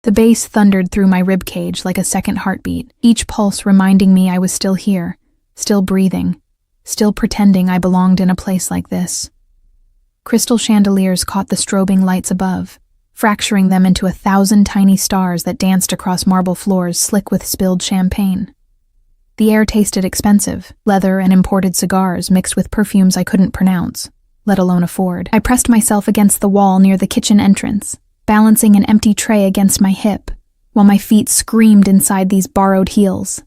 The bass thundered through my ribcage like a second heartbeat, each pulse reminding me I was still here, still breathing, still pretending I belonged in a place like this. Crystal chandeliers caught the strobing lights above, fracturing them into 1,000 tiny stars that danced across marble floors slick with spilled champagne. The air tasted expensive, leather and imported cigars mixed with perfumes I couldn't pronounce, let alone afford. I pressed myself against the wall near the kitchen entrance, balancing an empty tray against my hip, while my feet screamed inside these borrowed heels.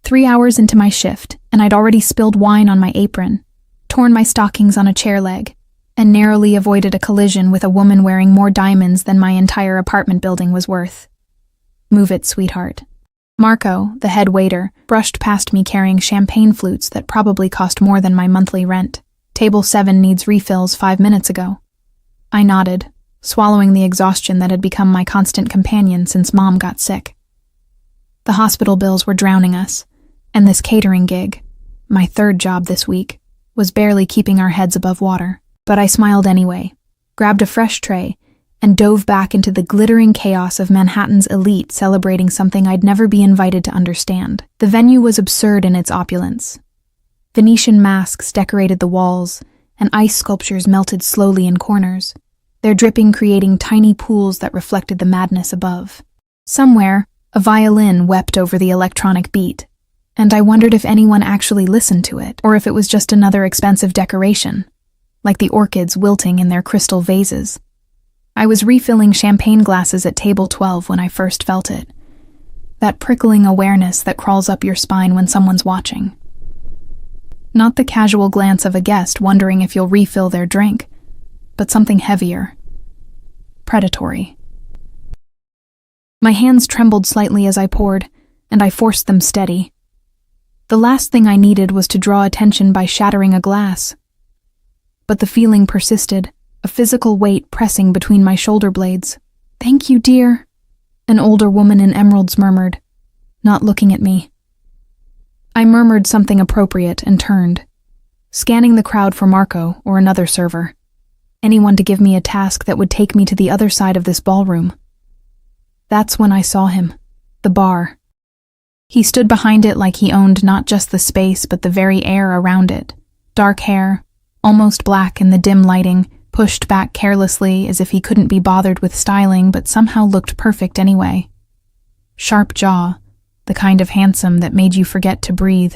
3 hours into my shift, and I'd already spilled wine on my apron, torn my stockings on a chair leg, and narrowly avoided a collision with a woman wearing more diamonds than my entire apartment building was worth. Move it, sweetheart. Marco, the head waiter, brushed past me carrying champagne flutes that probably cost more than my monthly rent. Table 7 needs refills 5 minutes ago. I nodded, swallowing the exhaustion that had become my constant companion since Mom got sick. The hospital bills were drowning us, and this catering gig, my third job this week, was barely keeping our heads above water. But I smiled anyway, grabbed a fresh tray, and dove back into the glittering chaos of Manhattan's elite celebrating something I'd never be invited to understand. The venue was absurd in its opulence. Venetian masks decorated the walls, and ice sculptures melted slowly in corners, their dripping creating tiny pools that reflected the madness above. Somewhere, a violin wept over the electronic beat, and I wondered if anyone actually listened to it, or if it was just another expensive decoration, like the orchids wilting in their crystal vases. I was refilling champagne glasses at table 12 when I first felt it. That prickling awareness that crawls up your spine when someone's watching. Not the casual glance of a guest wondering if you'll refill their drink, but something heavier. Predatory. My hands trembled slightly as I poured, and I forced them steady. The last thing I needed was to draw attention by shattering a glass. But the feeling persisted, a physical weight pressing between my shoulder blades. "Thank you, dear," an older woman in emeralds murmured, not looking at me. I murmured something appropriate and turned, scanning the crowd for Marco or another server, anyone to give me a task that would take me to the other side of this ballroom. That's when I saw him, the bar. He stood behind it like he owned not just the space but the very air around it. Dark hair, almost black in the dim lighting, pushed back carelessly as if he couldn't be bothered with styling but somehow looked perfect anyway. Sharp jaw, the kind of handsome that made you forget to breathe,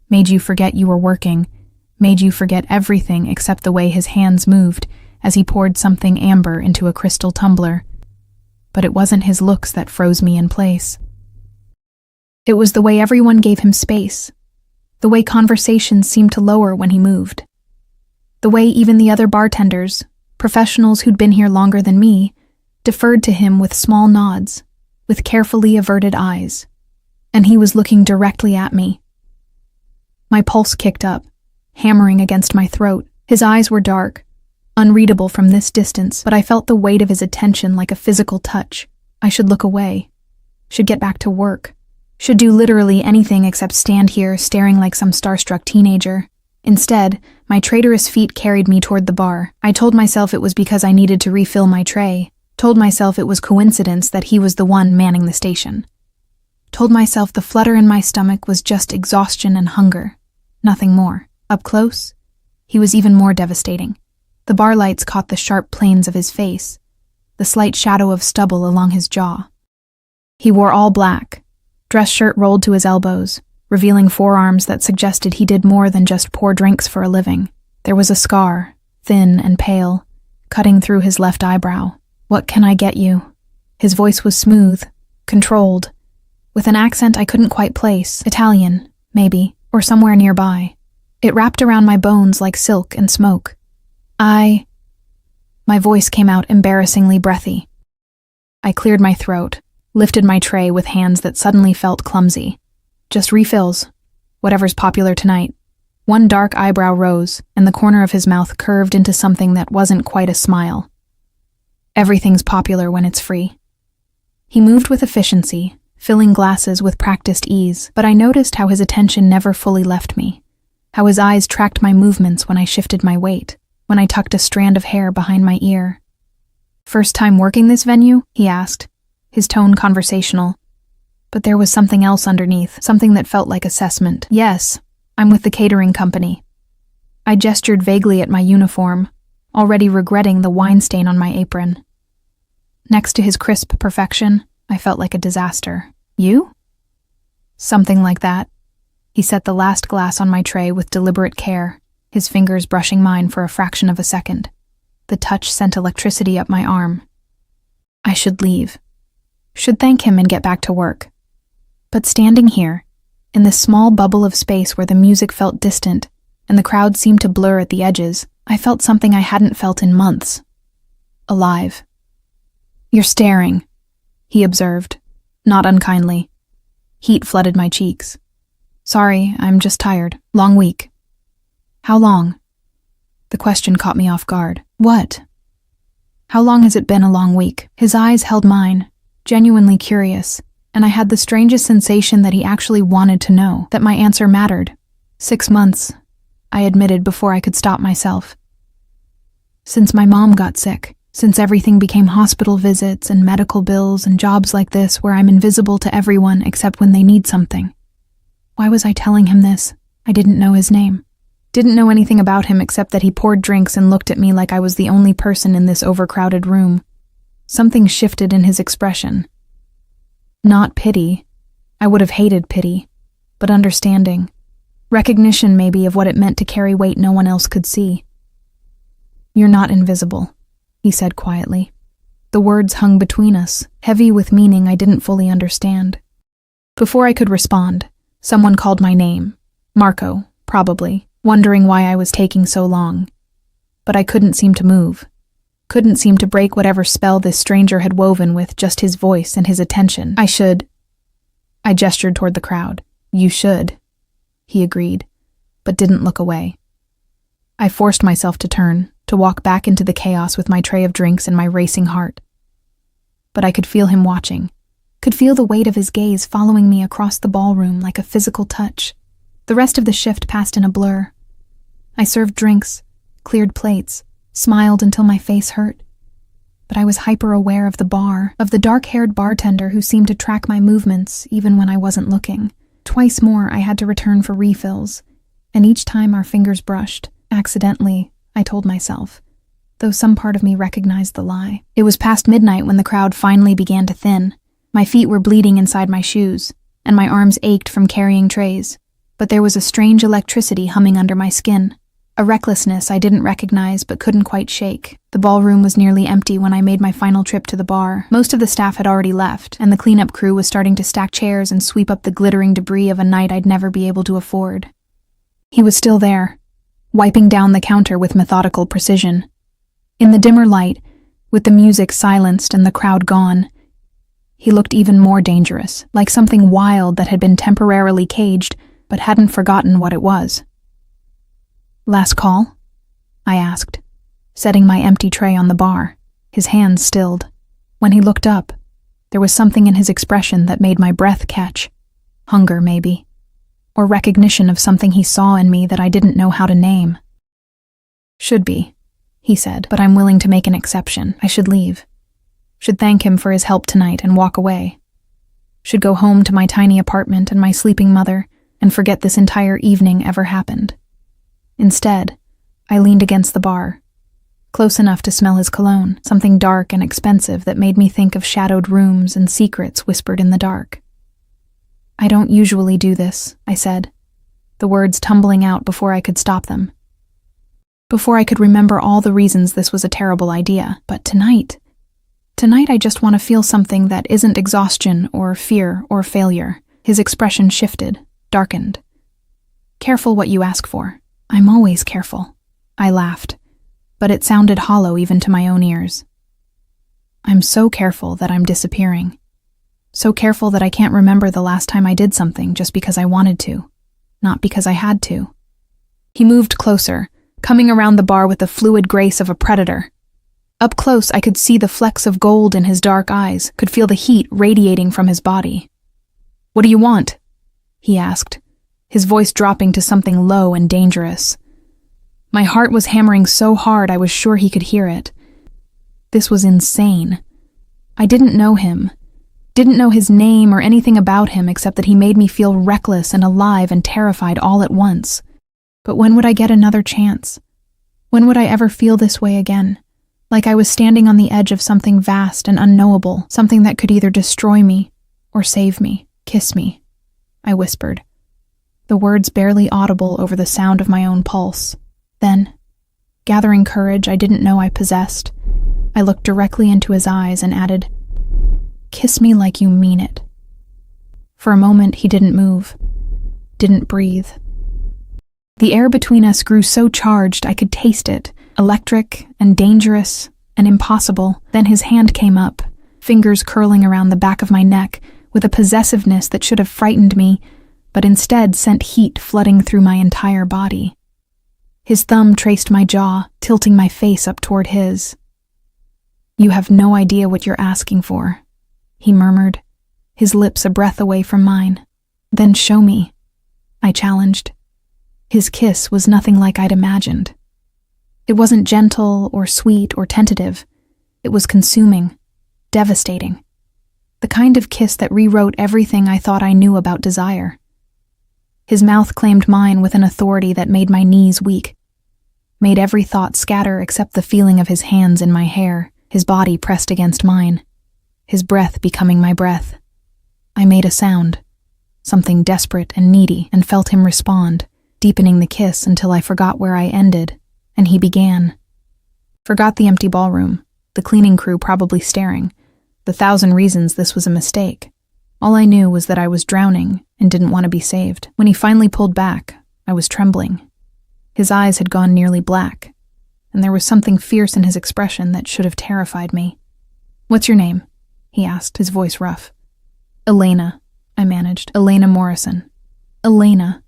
made you forget you were working, made you forget everything except the way his hands moved as he poured something amber into a crystal tumbler. But it wasn't his looks that froze me in place. It was the way everyone gave him space, the way conversations seemed to lower when he moved. The way even the other bartenders, professionals who'd been here longer than me, deferred to him with small nods, with carefully averted eyes. And he was looking directly at me. My pulse kicked up, hammering against my throat. His eyes were dark, unreadable from this distance, but I felt the weight of his attention like a physical touch. I should look away, should get back to work, should do literally anything except stand here staring like some starstruck teenager. Instead, my traitorous feet carried me toward the bar. I told myself it was because I needed to refill my tray, told myself it was coincidence that he was the one manning the station. Told myself the flutter in my stomach was just exhaustion and hunger, nothing more. Up close, he was even more devastating. The bar lights caught the sharp planes of his face, the slight shadow of stubble along his jaw. He wore all black, dress shirt rolled to his elbows, revealing forearms that suggested he did more than just pour drinks for a living. There was a scar, thin and pale, cutting through his left eyebrow. "What can I get you?" His voice was smooth, controlled, with an accent I couldn't quite place. Italian, maybe, or somewhere nearby. It wrapped around my bones like silk and smoke. My voice came out embarrassingly breathy. I cleared my throat, lifted my tray with hands that suddenly felt clumsy. "Just refills. Whatever's popular tonight." One dark eyebrow rose, and the corner of his mouth curved into something that wasn't quite a smile. "Everything's popular when it's free." He moved with efficiency, filling glasses with practiced ease, but I noticed how his attention never fully left me, how his eyes tracked my movements when I shifted my weight, when I tucked a strand of hair behind my ear. "First time working this venue?" he asked, his tone conversational. But there was something else underneath, something that felt like assessment. Yes, I'm with the catering company. I gestured vaguely at my uniform, already regretting the wine stain on my apron. Next to his crisp perfection, I felt like a disaster. You? Something like that. He set the last glass on my tray with deliberate care, his fingers brushing mine for a fraction of a second. The touch sent electricity up my arm. I should leave. Should thank him and get back to work. But standing here, in this small bubble of space where the music felt distant and the crowd seemed to blur at the edges, I felt something I hadn't felt in months. Alive. You're staring, he observed, not unkindly. Heat flooded my cheeks. Sorry, I'm just tired. Long week. How long? The question caught me off guard. What? How long has it been a long week? His eyes held mine, genuinely curious, and I had the strangest sensation that he actually wanted to know, that my answer mattered. 6 months, I admitted before I could stop myself. Since my mom got sick, since everything became hospital visits and medical bills and jobs like this where I'm invisible to everyone except when they need something. Why was I telling him this? I didn't know his name. Didn't know anything about him except that he poured drinks and looked at me like I was the only person in this overcrowded room. Something shifted in his expression. Not pity. I would have hated pity, but understanding. Recognition, maybe, of what it meant to carry weight no one else could see. You're not invisible, he said quietly. The words hung between us, heavy with meaning I didn't fully understand. Before I could respond, someone called my name. Marco, probably, wondering why I was taking so long. But I couldn't seem to move. Couldn't seem to break whatever spell this stranger had woven with just his voice and his attention. I gestured toward the crowd. You should, he agreed, but didn't look away. I forced myself to turn, to walk back into the chaos with my tray of drinks and my racing heart. But I could feel him watching, could feel the weight of his gaze following me across the ballroom like a physical touch. The rest of the shift passed in a blur. I served drinks, cleared plates, smiled until my face hurt. But I was hyper-aware of the bar, of the dark-haired bartender who seemed to track my movements even when I wasn't looking. Twice more I had to return for refills, and each time our fingers brushed. Accidentally, I told myself, though some part of me recognized the lie. It was past midnight when the crowd finally began to thin. My feet were bleeding inside my shoes, and my arms ached from carrying trays. But there was a strange electricity humming under my skin, a recklessness I didn't recognize but couldn't quite shake. The ballroom was nearly empty when I made my final trip to the bar. Most of the staff had already left, and the cleanup crew was starting to stack chairs and sweep up the glittering debris of a night I'd never be able to afford. He was still there, wiping down the counter with methodical precision. In the dimmer light, with the music silenced and the crowd gone, he looked even more dangerous, like something wild that had been temporarily caged but hadn't forgotten what it was. Last call? I asked, setting my empty tray on the bar, his hands stilled. When he looked up, there was something in his expression that made my breath catch. Hunger, maybe. Or recognition of something he saw in me that I didn't know how to name. Should be, he said, but I'm willing to make an exception. I should leave. Should thank him for his help tonight and walk away. Should go home to my tiny apartment and my sleeping mother and forget this entire evening ever happened. Instead, I leaned against the bar, close enough to smell his cologne, something dark and expensive that made me think of shadowed rooms and secrets whispered in the dark. I don't usually do this, I said, the words tumbling out before I could stop them. Before I could remember all the reasons this was a terrible idea. But tonight I just want to feel something that isn't exhaustion or fear or failure. His expression shifted, darkened. Careful what you ask for. I'm always careful. I laughed, but it sounded hollow even to my own ears. I'm so careful that I'm disappearing. So careful that I can't remember the last time I did something just because I wanted to, not because I had to. He moved closer, coming around the bar with the fluid grace of a predator. Up close, I could see the flecks of gold in his dark eyes, could feel the heat radiating from his body. What do you want? He asked, his voice dropping to something low and dangerous. My heart was hammering so hard I was sure he could hear it. This was insane. I didn't know him, Didn't know his name or anything about him except that he made me feel reckless and alive and terrified all at once. But when would I get another chance? When would I ever feel this way again? Like I was standing on the edge of something vast and unknowable, something that could either destroy me or save me. Kiss me, I whispered, the words barely audible over the sound of my own pulse. Then, gathering courage I didn't know I possessed, I looked directly into his eyes and added, "Kiss me like you mean it." For a moment he didn't move, didn't breathe. The air between us grew so charged I could taste it, electric and dangerous and impossible. Then his hand came up, fingers curling around the back of my neck with a possessiveness that should have frightened me, but instead sent heat flooding through my entire body. His thumb traced my jaw, tilting my face up toward his. "You have no idea what you're asking for," he murmured, his lips a breath away from mine. "Then show me," I challenged. His kiss was nothing like I'd imagined. It wasn't gentle or sweet or tentative. It was consuming, devastating. The kind of kiss that rewrote everything I thought I knew about desire. His mouth claimed mine with an authority that made my knees weak, made every thought scatter except the feeling of his hands in my hair, his body pressed against mine, his breath becoming my breath. I made a sound, something desperate and needy, and felt him respond, deepening the kiss until I forgot where I ended, and he began. Forgot the empty ballroom, the cleaning crew probably staring, the thousand reasons this was a mistake. All I knew was that I was drowning and didn't want to be saved. When he finally pulled back, I was trembling. His eyes had gone nearly black, and there was something fierce in his expression that should have terrified me. "What's your name?" he asked, his voice rough. "Elena," I managed. "Elena Morrison." "Elena."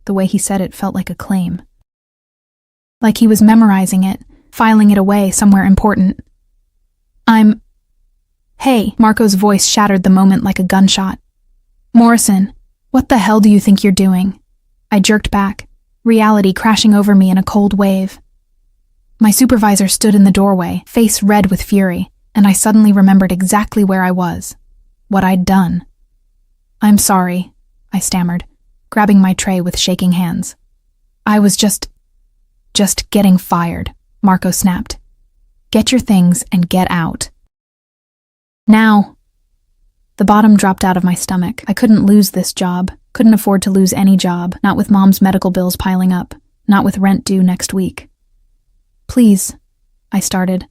The way he said it felt like a claim. Like he was memorizing it, filing it away somewhere important. "Hey," Marco's voice shattered the moment like a gunshot. "Morrison, what the hell do you think you're doing?" I jerked back, reality crashing over me in a cold wave. My supervisor stood in the doorway, face red with fury, and I suddenly remembered exactly where I was, what I'd done. "I'm sorry," I stammered, grabbing my tray with shaking hands. "I was just getting fired," Marco snapped. "Get your things and get out." Now. The bottom dropped out of my stomach. I couldn't lose this job, couldn't afford to lose any job, not with Mom's medical bills piling up, not with rent due next week. "Please," I started,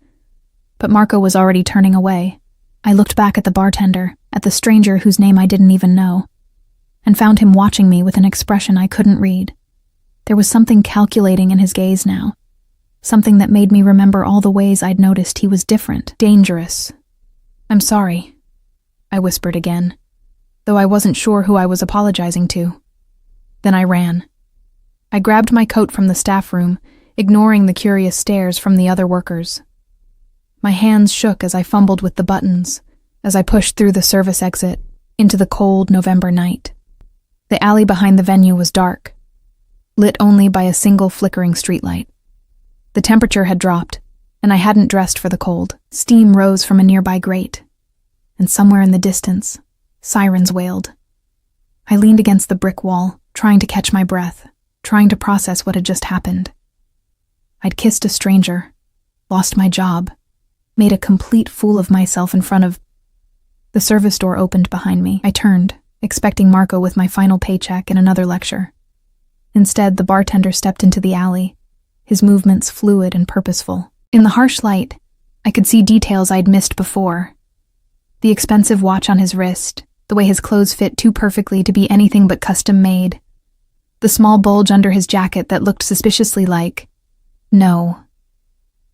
but Marco was already turning away. I looked back at the bartender, at the stranger whose name I didn't even know, and found him watching me with an expression I couldn't read. There was something calculating in his gaze now, something that made me remember all the ways I'd noticed he was different, dangerous. "I'm sorry," I whispered again, though I wasn't sure who I was apologizing to. Then I ran. I grabbed my coat from the staff room, ignoring the curious stares from the other workers. My hands shook as I fumbled with the buttons, as I pushed through the service exit into the cold November night. The alley behind the venue was dark, lit only by a single flickering streetlight. The temperature had dropped, and I hadn't dressed for the cold. Steam rose from a nearby grate, and somewhere in the distance, sirens wailed. I leaned against the brick wall, trying to catch my breath, trying to process what had just happened. I'd kissed a stranger, lost my job, made a complete fool of myself in front of... The service door opened behind me. I turned, expecting Marco with my final paycheck and another lecture. Instead, the bartender stepped into the alley, his movements fluid and purposeful. In the harsh light, I could see details I'd missed before. The expensive watch on his wrist, the way his clothes fit too perfectly to be anything but custom-made, the small bulge under his jacket that looked suspiciously like... No.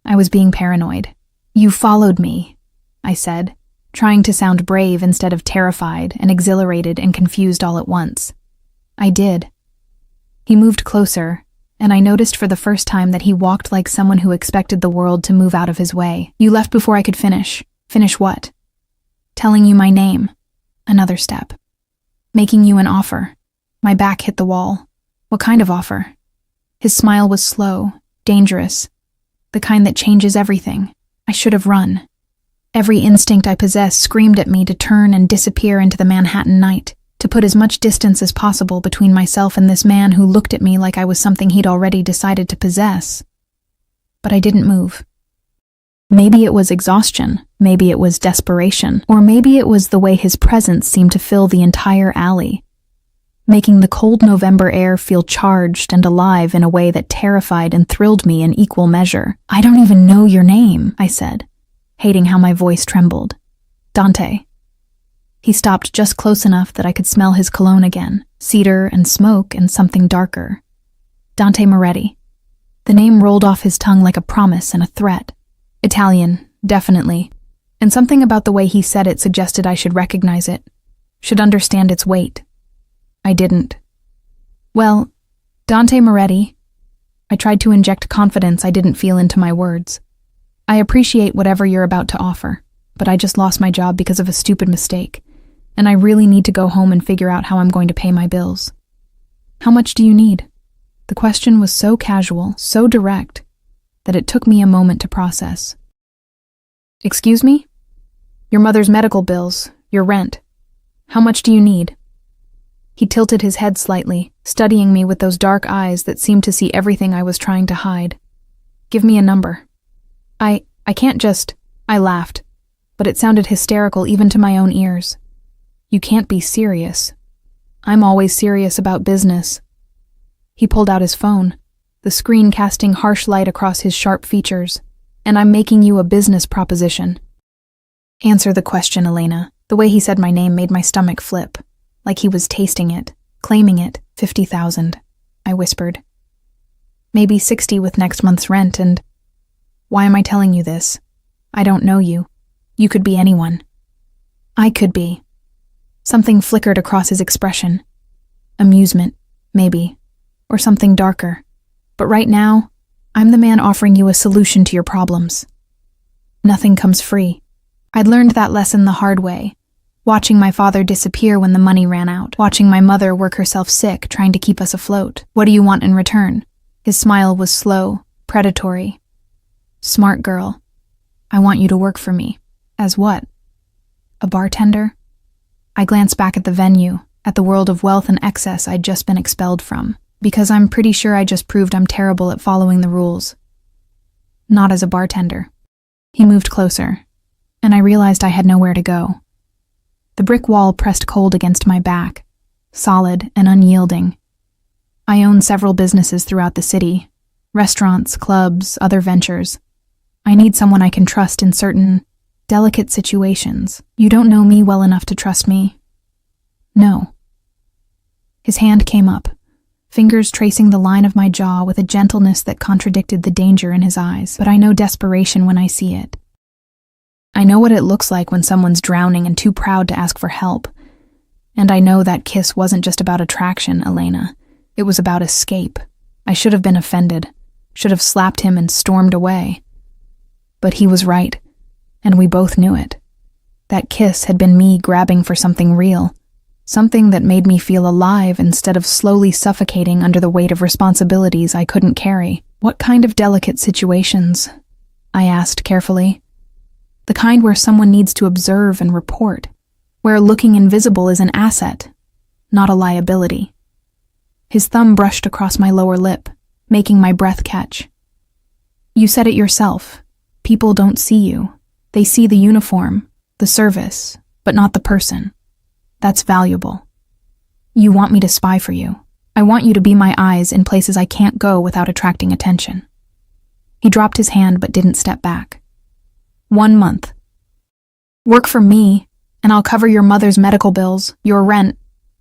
I was being paranoid. "You followed me," I said, trying to sound brave instead of terrified and exhilarated and confused all at once. I did. He moved closer, and I noticed for the first time that he walked like someone who expected the world to move out of his way. "You left before I could finish." "Finish what?" "Telling you my name." Another step. "Making you an offer." My back hit the wall. "What kind of offer?" His smile was slow, dangerous, the kind that changes everything. I should have run. Every instinct I possessed screamed at me to turn and disappear into the Manhattan night, to put as much distance as possible between myself and this man who looked at me like I was something he'd already decided to possess. But I didn't move. Maybe it was exhaustion, maybe it was desperation, or maybe it was the way his presence seemed to fill the entire alley, making the cold November air feel charged and alive in a way that terrified and thrilled me in equal measure. "I don't even know your name," I said, hating how my voice trembled. "Dante." He stopped just close enough that I could smell his cologne again, cedar and smoke and something darker. "Dante Moretti." The name rolled off his tongue like a promise and a threat. Italian, definitely, and something about the way he said it suggested I should recognize it, should understand its weight. I didn't. "Well, Dante Moretti." I tried to inject confidence I didn't feel into my words. "I appreciate whatever you're about to offer, but I just lost my job because of a stupid mistake, and I really need to go home and figure out how I'm going to pay my bills." "How much do you need?" The question was so casual, so direct, that it took me a moment to process. "Excuse me? Your mother's medical bills, your rent. How much do you need?" He tilted his head slightly, studying me with those dark eyes that seemed to see everything I was trying to hide. "Give me a number." I can't just..." I laughed, but it sounded hysterical even to my own ears. "You can't be serious. I'm always serious about business." He pulled out his phone, the screen casting harsh light across his sharp features. "And I'm making you a business proposition." "Answer the question, Elena." The way he said my name made my stomach flip, like he was tasting it, claiming it. 50,000, I whispered. "Maybe 60 with next month's rent and..." "Why am I telling you this? I don't know you. You could be anyone." "I could be." Something flickered across his expression. Amusement, maybe, or something darker. "But right now, I'm the man offering you a solution to your problems. Nothing comes free. I'd learned that lesson the hard way, watching my father disappear when the money ran out, watching my mother work herself sick trying to keep us afloat. What do you want in return?" His smile was slow, predatory. "Smart girl. I want you to work for me." "As what? A bartender?" I glanced back at the venue, at the world of wealth and excess I'd just been expelled from, because I'm pretty sure I just proved I'm terrible at following the rules. "Not as a bartender." He moved closer, and I realized I had nowhere to go. The brick wall pressed cold against my back, solid and unyielding. I own several businesses throughout the city, restaurants, clubs, other ventures. I need someone I can trust in certain delicate situations. You don't know me well enough to trust me. No. His hand came up, fingers tracing the line of my jaw with a gentleness that contradicted the danger in his eyes, but I know desperation when I see it. I know what it looks like when someone's drowning and too proud to ask for help. And I know that kiss wasn't just about attraction, Elena. It was about escape. I should have been offended, should have slapped him and stormed away. But he was right, and we both knew it. That kiss had been me grabbing for something real, something that made me feel alive instead of slowly suffocating under the weight of responsibilities I couldn't carry. "What kind of delicate situations?" I asked carefully. "The kind where someone needs to observe and report, where looking invisible is an asset, not a liability." His thumb brushed across my lower lip, making my breath catch. "You said it yourself. People don't see you. They see the uniform, the service, but not the person. That's valuable. You want me to spy for you. I want you to be my eyes in places I can't go without attracting attention." He dropped his hand but didn't step back. 1 month. Work for me, and I'll cover your mother's medical bills, your rent,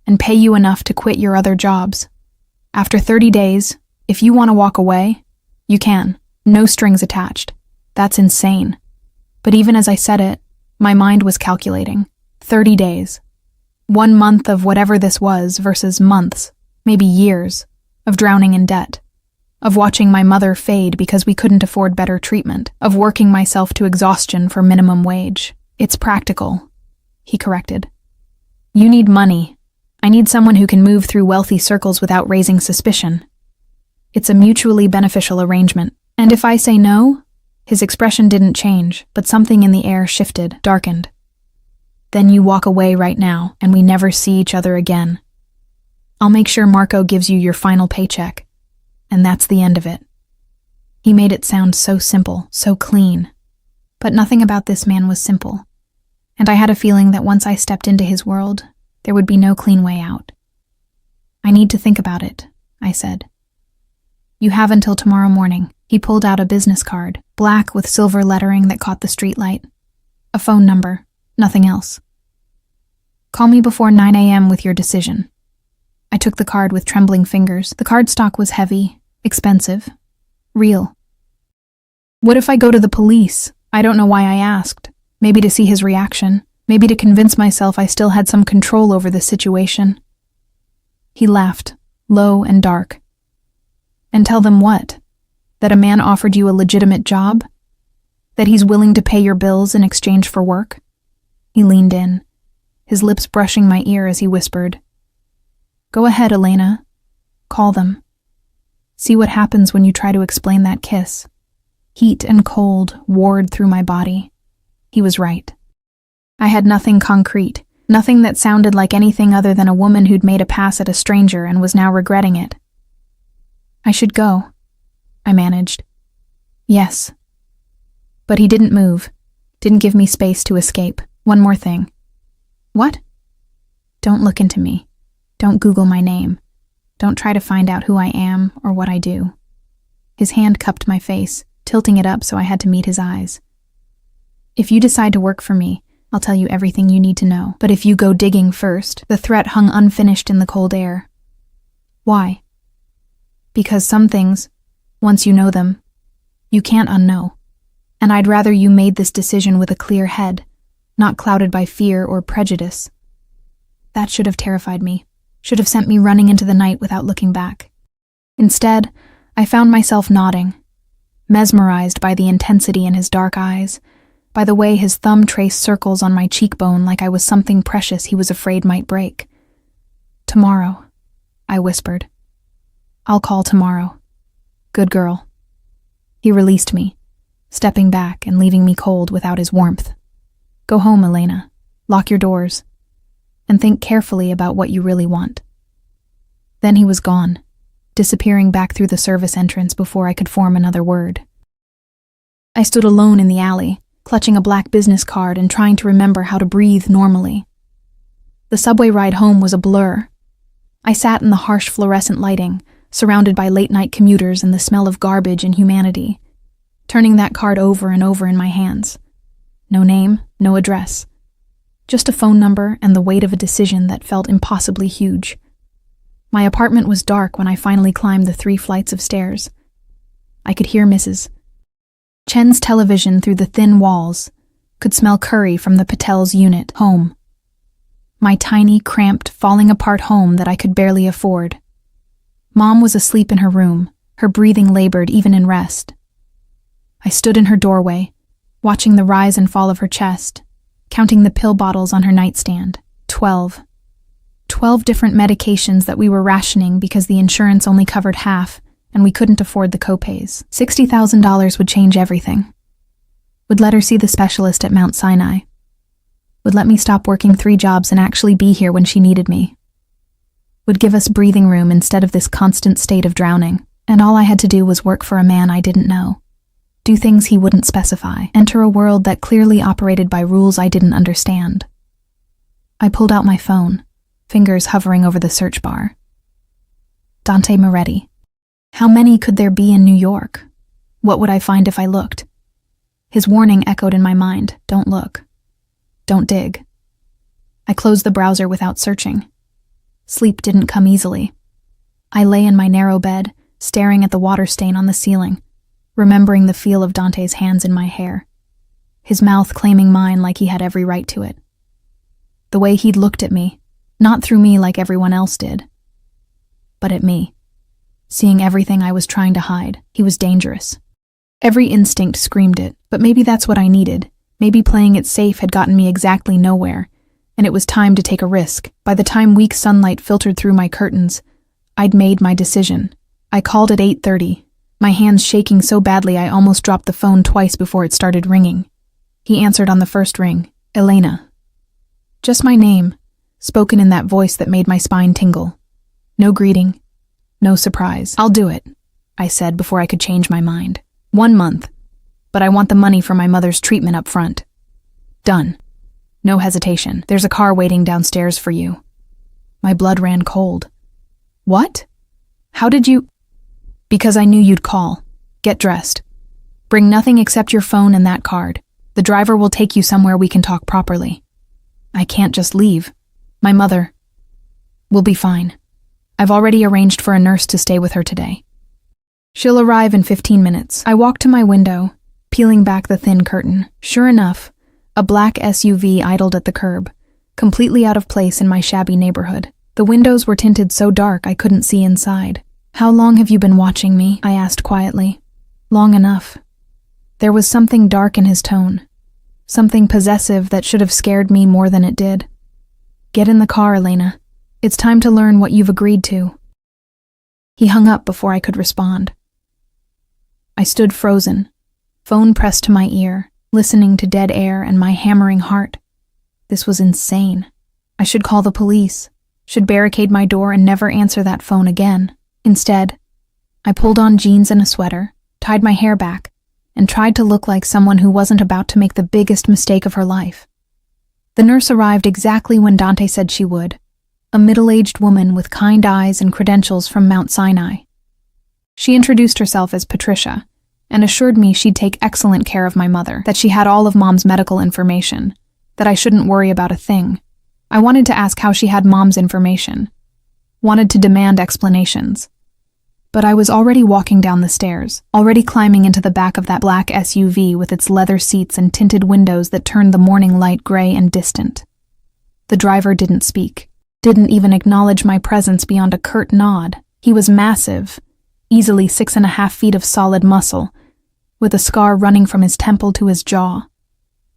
and pay you enough to quit your other jobs. After 30 days, if you want to walk away, you can. No strings attached. That's insane. But even as I said it, my mind was calculating. 30 days. 1 month of whatever this was versus months, maybe years, of drowning in debt. Of watching my mother fade because we couldn't afford better treatment. Of working myself to exhaustion for minimum wage. "It's practical," he corrected. "You need money. I need someone who can move through wealthy circles without raising suspicion. It's a mutually beneficial arrangement. And if I say no, His expression didn't change, but something in the air shifted, darkened. Then you walk away right now, and we never see each other again. I'll make sure Marco gives you your final paycheck. And that's the end of it. He made it sound so simple, so clean. But nothing about this man was simple. And I had a feeling that once I stepped into his world, there would be no clean way out. I need to think about it, I said. You have until tomorrow morning. He pulled out a business card, black with silver lettering that caught the streetlight. A phone number, nothing else. Call me before 9 a.m. with your decision. I took the card with trembling fingers. The cardstock was heavy, expensive, real. What if I go to the police? I don't know why I asked. Maybe to see his reaction. Maybe to convince myself I still had some control over the situation. He laughed, low and dark. And tell them what? That a man offered you a legitimate job? That he's willing to pay your bills in exchange for work? He leaned in, his lips brushing my ear as he whispered, Go ahead, Elena. Call them. See what happens when you try to explain that kiss. Heat and cold warred through my body. He was right. I had nothing concrete, nothing that sounded like anything other than a woman who'd made a pass at a stranger and was now regretting it. I should go, I managed. Yes. But he didn't move, didn't give me space to escape. One more thing. What? Don't look into me. Don't Google my name. Don't try to find out who I am or what I do. His hand cupped my face, tilting it up so I had to meet his eyes. If you decide to work for me, I'll tell you everything you need to know. But if you go digging first, the threat hung unfinished in the cold air. Why? Because some things, once you know them, you can't unknow. And I'd rather you made this decision with a clear head, not clouded by fear or prejudice. That should have terrified me, should have sent me running into the night without looking back. Instead, I found myself nodding, mesmerized by the intensity in his dark eyes, by the way his thumb traced circles on my cheekbone like I was something precious he was afraid might break. Tomorrow, I whispered. I'll call tomorrow. Good girl. He released me, stepping back and leaving me cold without his warmth. Go home, Elena. Lock your doors. And think carefully about what you really want. Then he was gone, disappearing back through the service entrance before I could form another word. I stood alone in the alley, clutching a black business card and trying to remember how to breathe normally. The subway ride home was a blur. I sat in the harsh fluorescent lighting, surrounded by late-night commuters and the smell of garbage and humanity, turning that card over and over in my hands. No name, no address. Just a phone number and the weight of a decision that felt impossibly huge. My apartment was dark when I finally climbed the 3 flights of stairs. I could hear Mrs. Chen's television through the thin walls, could smell curry from the Patel's unit, home. My tiny, cramped, falling-apart home that I could barely afford. Mom was asleep in her room, her breathing labored even in rest. I stood in her doorway, watching the rise and fall of her chest, counting the pill bottles on her nightstand. 12. 12 different medications that we were rationing because the insurance only covered half, and we couldn't afford the copays. $60,000 would change everything. Would let her see the specialist at Mount Sinai. Would let me stop working 3 jobs and actually be here when she needed me. Would give us breathing room instead of this constant state of drowning. And all I had to do was work for a man I didn't know. Do things he wouldn't specify. Enter a world that clearly operated by rules I didn't understand. I pulled out my phone, fingers hovering over the search bar. Dante Moretti. How many could there be in New York? What would I find if I looked? His warning echoed in my mind. Don't look. Don't dig. I closed the browser without searching. Sleep didn't come easily. I lay in my narrow bed, staring at the water stain on the ceiling, remembering the feel of Dante's hands in my hair, his mouth claiming mine like he had every right to it. The way he'd looked at me, not through me like everyone else did, but at me. Seeing everything I was trying to hide, he was dangerous. Every instinct screamed it, but maybe that's what I needed. Maybe playing it safe had gotten me exactly nowhere, and it was time to take a risk. By the time weak sunlight filtered through my curtains, I'd made my decision. I called at 8:30, my hands shaking so badly I almost dropped the phone twice before it started ringing. He answered on the first ring, Elena. Just my name, spoken in that voice that made my spine tingle. No greeting, no surprise. I'll do it, I said before I could change my mind. 1 month, but I want the money for my mother's treatment up front. Done. No hesitation. There's a car waiting downstairs for you. My blood ran cold. What? How did you? Because I knew you'd call. Get dressed. Bring nothing except your phone and that card. The driver will take you somewhere we can talk properly. I can't just leave. My mother will be fine. I've already arranged for a nurse to stay with her today. She'll arrive in 15 minutes. I walked to my window, peeling back the thin curtain. Sure enough, a black SUV idled at the curb, completely out of place in my shabby neighborhood. The windows were tinted so dark I couldn't see inside. How long have you been watching me? I asked quietly. Long enough. There was something dark in his tone, something possessive that should have scared me more than it did. Get in the car, Elena. It's time to learn what you've agreed to. He hung up before I could respond. I stood frozen, phone pressed to my ear, listening to dead air and my hammering heart. This was insane. I should call the police, should barricade my door and never answer that phone again. Instead, I pulled on jeans and a sweater, tied my hair back, and tried to look like someone who wasn't about to make the biggest mistake of her life. The nurse arrived exactly when Dante said she would, a middle-aged woman with kind eyes and credentials from Mount Sinai. She introduced herself as Patricia and assured me she'd take excellent care of my mother, that she had all of Mom's medical information, that I shouldn't worry about a thing. I wanted to ask how she had Mom's information, wanted to demand explanations. But I was already walking down the stairs, already climbing into the back of that black SUV with its leather seats and tinted windows that turned the morning light gray and distant. The driver didn't speak, didn't even acknowledge my presence beyond a curt nod. He was massive, easily 6.5 feet of solid muscle, with a scar running from his temple to his jaw.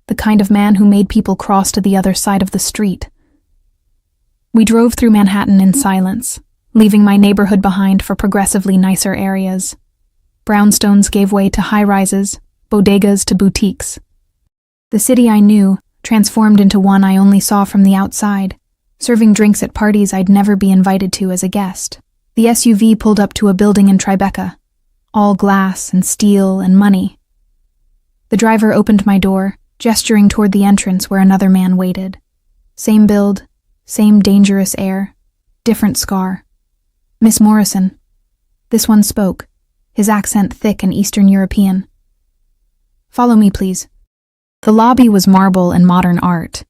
The kind of man who made people cross to the other side of the street. We drove through Manhattan in silence, leaving my neighborhood behind for progressively nicer areas. Brownstones gave way to high-rises, bodegas to boutiques. The city I knew transformed into one I only saw from the outside, serving drinks at parties I'd never be invited to as a guest. The SUV pulled up to a building in Tribeca, all glass and steel and money. The driver opened my door, gesturing toward the entrance where another man waited. Same build, same dangerous air, different scar. Miss Morrison. This one spoke, his accent thick and Eastern European. Follow me, please. The lobby was marble and modern art,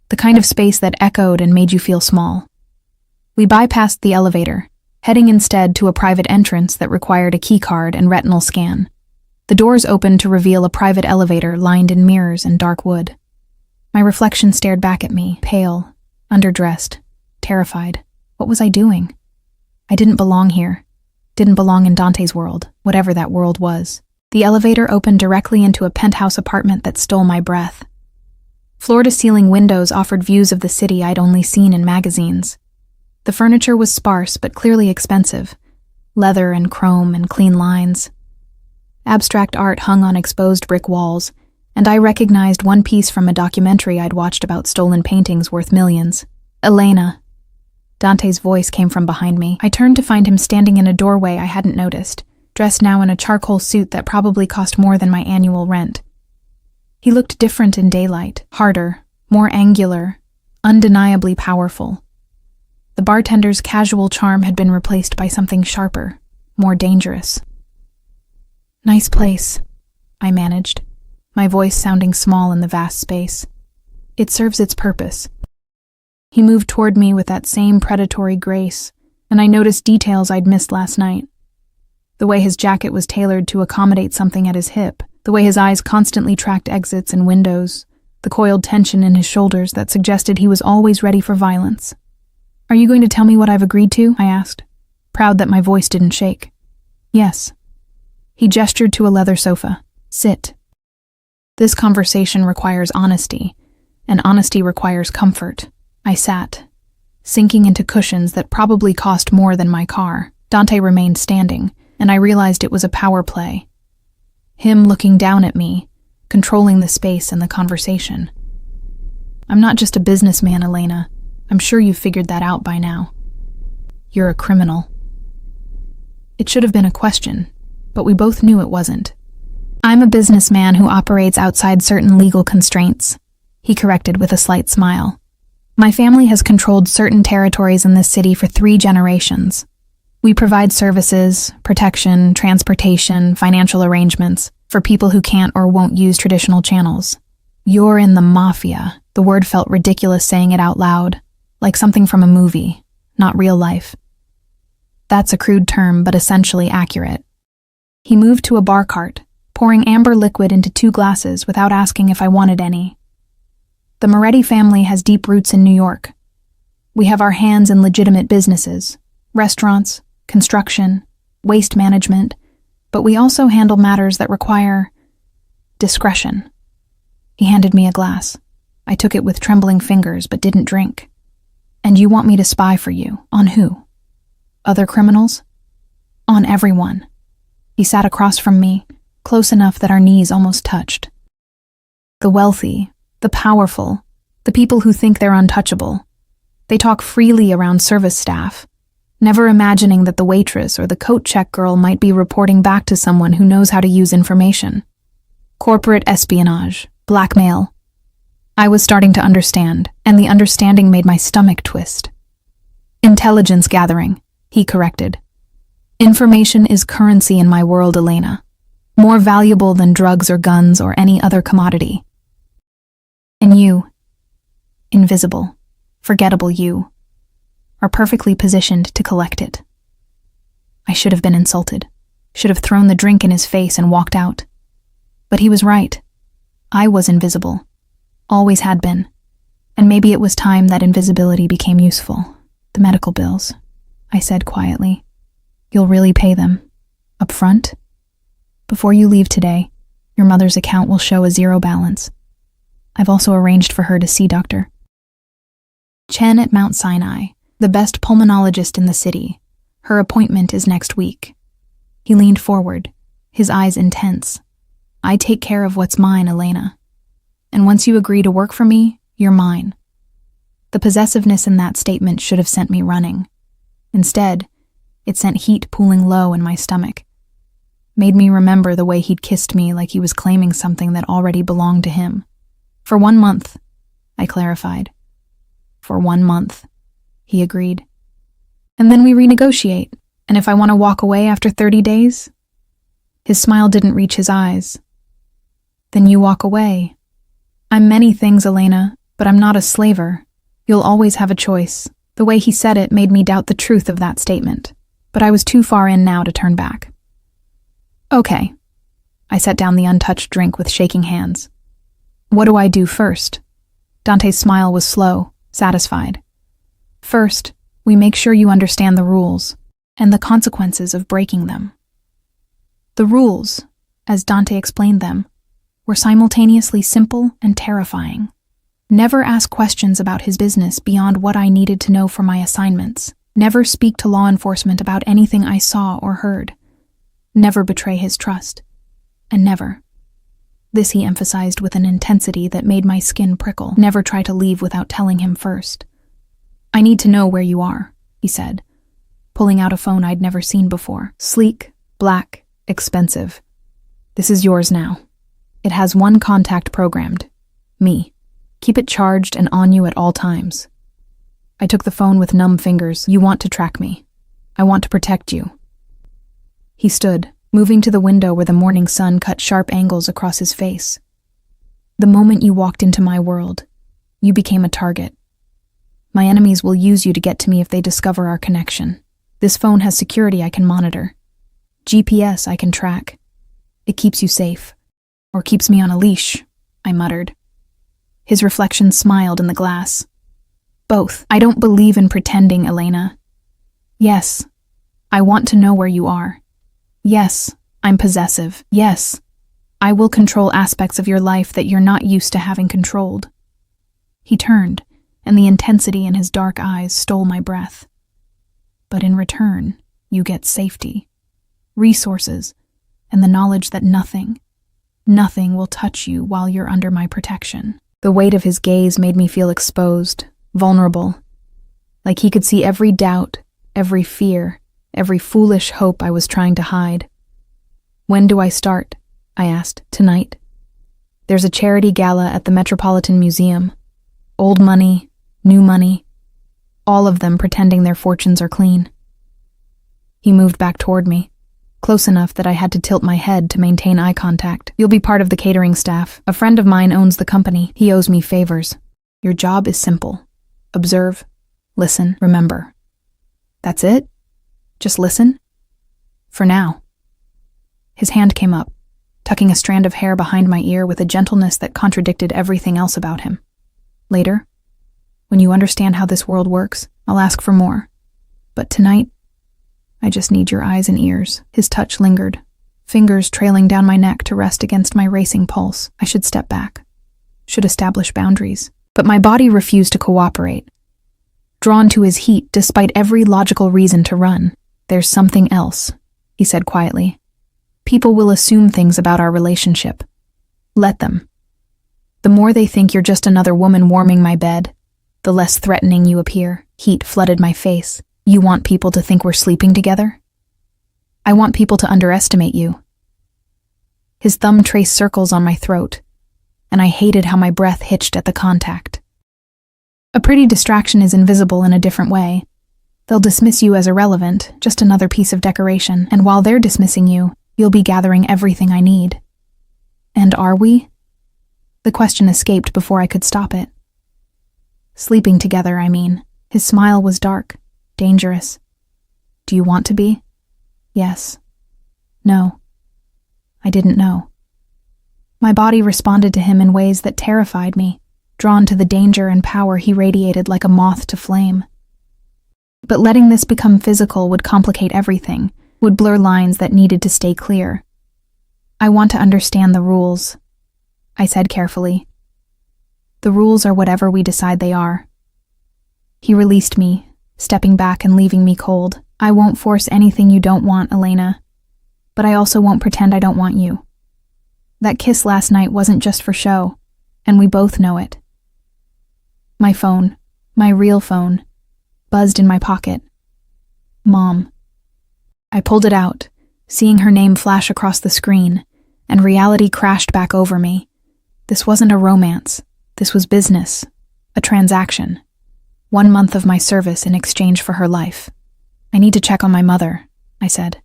the kind of space that echoed and made you feel small. We bypassed the elevator, heading instead to a private entrance that required a keycard and retinal scan. The doors opened to reveal a private elevator lined in mirrors and dark wood. My reflection stared back at me, pale, underdressed, terrified. What was I doing? I didn't belong here. Didn't belong in Dante's world, whatever that world was. The elevator opened directly into a penthouse apartment that stole my breath. Floor-to-ceiling windows offered views of the city I'd only seen in magazines. The furniture was sparse but clearly expensive, leather and chrome and clean lines. Abstract art hung on exposed brick walls, and I recognized one piece from a documentary I'd watched about stolen paintings worth millions. Elena. Dante's voice came from behind me. I turned to find him standing in a doorway I hadn't noticed, dressed now in a charcoal suit that probably cost more than my annual rent. He looked different in daylight, harder, more angular, undeniably powerful. The bartender's casual charm had been replaced by something sharper, more dangerous. Nice place, I managed, my voice sounding small in the vast space. It serves its purpose. He moved toward me with that same predatory grace, and I noticed details I'd missed last night. The way his jacket was tailored to accommodate something at his hip, the way his eyes constantly tracked exits and windows, the coiled tension in his shoulders that suggested he was always ready for violence. Are you going to tell me what I've agreed to? I asked, proud that my voice didn't shake. Yes. He gestured to a leather sofa. Sit. This conversation requires honesty, and honesty requires comfort. I sat, sinking into cushions that probably cost more than my car. Dante remained standing, and I realized it was a power play. Him looking down at me, controlling the space and the conversation. I'm not just a businessman, Elena. I'm sure you've figured that out by now. You're a criminal. It should have been a question, but we both knew it wasn't. I'm a businessman who operates outside certain legal constraints, he corrected with a slight smile. My family has controlled certain territories in this city for 3 generations. We provide services, protection, transportation, financial arrangements for people who can't or won't use traditional channels. You're in the mafia. The word felt ridiculous saying it out loud, like something from a movie, not real life. That's a crude term, but essentially accurate. He moved to a bar cart, pouring amber liquid into 2 glasses without asking if I wanted any. The Moretti family has deep roots in New York. We have our hands in legitimate businesses, restaurants, construction, waste management, but we also handle matters that require discretion. He handed me a glass. I took it with trembling fingers but didn't drink. And you want me to spy for you? On who? Other criminals? On everyone. He sat across from me, close enough that our knees almost touched. The wealthy, the powerful, the people who think they're untouchable. They talk freely around service staff, never imagining that the waitress or the coat check girl might be reporting back to someone who knows how to use information. Corporate espionage, blackmail. I was starting to understand, and the understanding made my stomach twist. Intelligence gathering, he corrected. Information is currency in my world, Elena. More valuable than drugs or guns or any other commodity. And you, invisible, forgettable you, are perfectly positioned to collect it. I should have been insulted, should have thrown the drink in his face and walked out. But he was right. I was invisible, always had been, and maybe it was time that invisibility became useful. The medical bills, I said quietly. You'll really pay them? Up front? Before you leave today, your mother's account will show a 0 balance. I've also arranged for her to see Dr. Chen at Mount Sinai, the best pulmonologist in the city. Her appointment is next week. He leaned forward, his eyes intense. I take care of what's mine, Elena. And once you agree to work for me, you're mine. The possessiveness in that statement should have sent me running. Instead, it sent heat pooling low in my stomach. Made me remember the way he'd kissed me like he was claiming something that already belonged to him. For 1 month, I clarified. For 1 month, he agreed. And then we renegotiate, and if I want to walk away after 30 days? His smile didn't reach his eyes. Then you walk away. I'm many things, Elena, but I'm not a slaver. You'll always have a choice. The way he said it made me doubt the truth of that statement, but I was too far in now to turn back. Okay. I set down the untouched drink with shaking hands. What do I do first? Dante's smile was slow, satisfied. First, we make sure you understand the rules and the consequences of breaking them. The rules, as Dante explained them, were simultaneously simple and terrifying. Never ask questions about his business beyond what I needed to know for my assignments. Never speak to law enforcement about anything I saw or heard. Never betray his trust. And never. This he emphasized with an intensity that made my skin prickle. Never try to leave without telling him first. I need to know where you are, he said, pulling out a phone I'd never seen before. Sleek, black, expensive. This is yours now. It has 1 contact programmed. Me. Keep it charged and on you at all times. I took the phone with numb fingers. You want to track me. I want to protect you. He stood, moving to the window where the morning sun cut sharp angles across his face. The moment you walked into my world, you became a target. My enemies will use you to get to me if they discover our connection. This phone has security I can monitor. GPS I can track. It keeps you safe. Or keeps me on a leash, I muttered. His reflection smiled in the glass. Both. I don't believe in pretending, Elena. Yes, I want to know where you are. Yes, I'm possessive. Yes, I will control aspects of your life that you're not used to having controlled. He turned, and the intensity in his dark eyes stole my breath. But in return, you get safety. resources, and the knowledge that nothing will touch you while you're under my protection. The weight of his gaze made me feel exposed, vulnerable, like he could see every doubt, every fear, every foolish hope I was trying to hide. "When do I start?" I asked. "Tonight. There's a charity gala at the Metropolitan Museum. Old money, new money, all of them pretending their fortunes are clean." He moved back toward me, close enough that I had to tilt my head to maintain eye contact. "You'll be part of the catering staff. A friend of mine owns the company. He owes me favors. Your job is simple. Observe, listen, remember. That's it? Just listen? For now." His hand came up, tucking a strand of hair behind my ear with a gentleness that contradicted everything else about him. "Later, when you understand how this world works, I'll ask for more. But tonight, I just need your eyes and ears." His touch lingered, fingers trailing down my neck to rest against my racing pulse. I should step back, should establish boundaries. But my body refused to cooperate. Drawn to his heat despite every logical reason to run. "There's something else," he said quietly. "People will assume things about our relationship. Let them. The more they think you're just another woman warming my bed, the less threatening you appear." Heat flooded my face. "You want people to think we're sleeping together? I want people to underestimate you." His thumb traced circles on my throat, and I hated how my breath hitched at the contact. A pretty distraction is invisible in a different way. They'll dismiss you as irrelevant, just another piece of decoration, and while they're dismissing you, you'll be gathering everything I need. And are we? The question escaped before I could stop it. "Sleeping together, I mean." His smile was dark, dangerous. "Do you want to be?" "Yes." "No." I didn't know. My body responded to him in ways that terrified me, drawn to the danger and power he radiated like a moth to flame. But letting this become physical would complicate everything, would blur lines that needed to stay clear. "I want to understand the rules," I said carefully. "The rules are whatever we decide they are." He released me, stepping back and leaving me cold. "I won't force anything you don't want, Elena, but I also won't pretend I don't want you. That kiss last night wasn't just for show, and we both know it." My phone, my real phone, buzzed in my pocket. Mom. I pulled it out, seeing her name flash across the screen, and reality crashed back over me. This wasn't a romance. This was business, a transaction. 1 month of my service in exchange for her life. "I need to check on my mother," I said.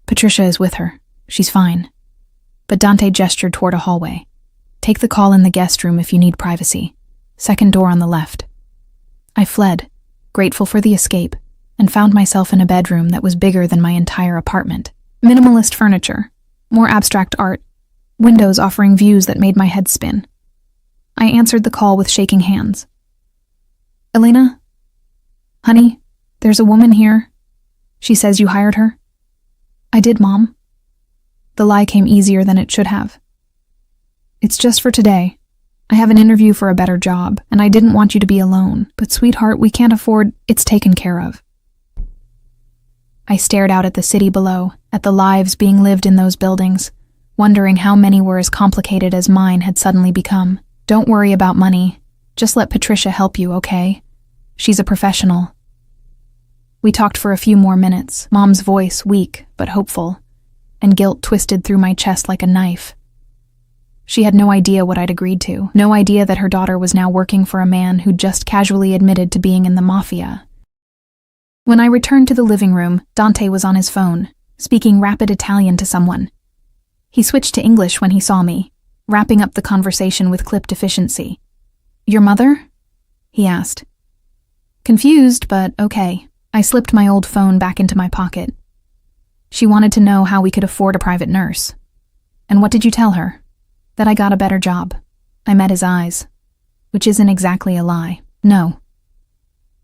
"Patricia is with her. She's fine." But Dante gestured toward a hallway. "Take the call in the guest room if you need privacy. Second door on the left." I fled, grateful for the escape, and found myself in a bedroom that was bigger than my entire apartment. Minimalist furniture, more abstract art, windows offering views that made my head spin. I answered the call with shaking hands. "Elena? Honey, there's a woman here. She says you hired her." "I did, Mom." The lie came easier than it should have. "It's just for today. I have an interview for a better job, and I didn't want you to be alone. But sweetheart, we can't afford. It's taken care of." I stared out at the city below, at the lives being lived in those buildings, wondering how many were as complicated as mine had suddenly become. "Don't worry about money. Just let Patricia help you, okay? She's a professional." We talked for a few more minutes, Mom's voice weak but hopeful, and guilt twisted through my chest like a knife. She had no idea what I'd agreed to, no idea that her daughter was now working for a man who'd just casually admitted to being in the mafia. When I returned to the living room, Dante was on his phone, speaking rapid Italian to someone. He switched to English when he saw me, wrapping up the conversation with clipped efficiency. "Your mother?" he asked. Confused, but okay. I slipped my old phone back into my pocket. She wanted to know how we could afford a private nurse. "And what did you tell her?" "That I got a better job." I met his eyes, which isn't exactly a lie. "No."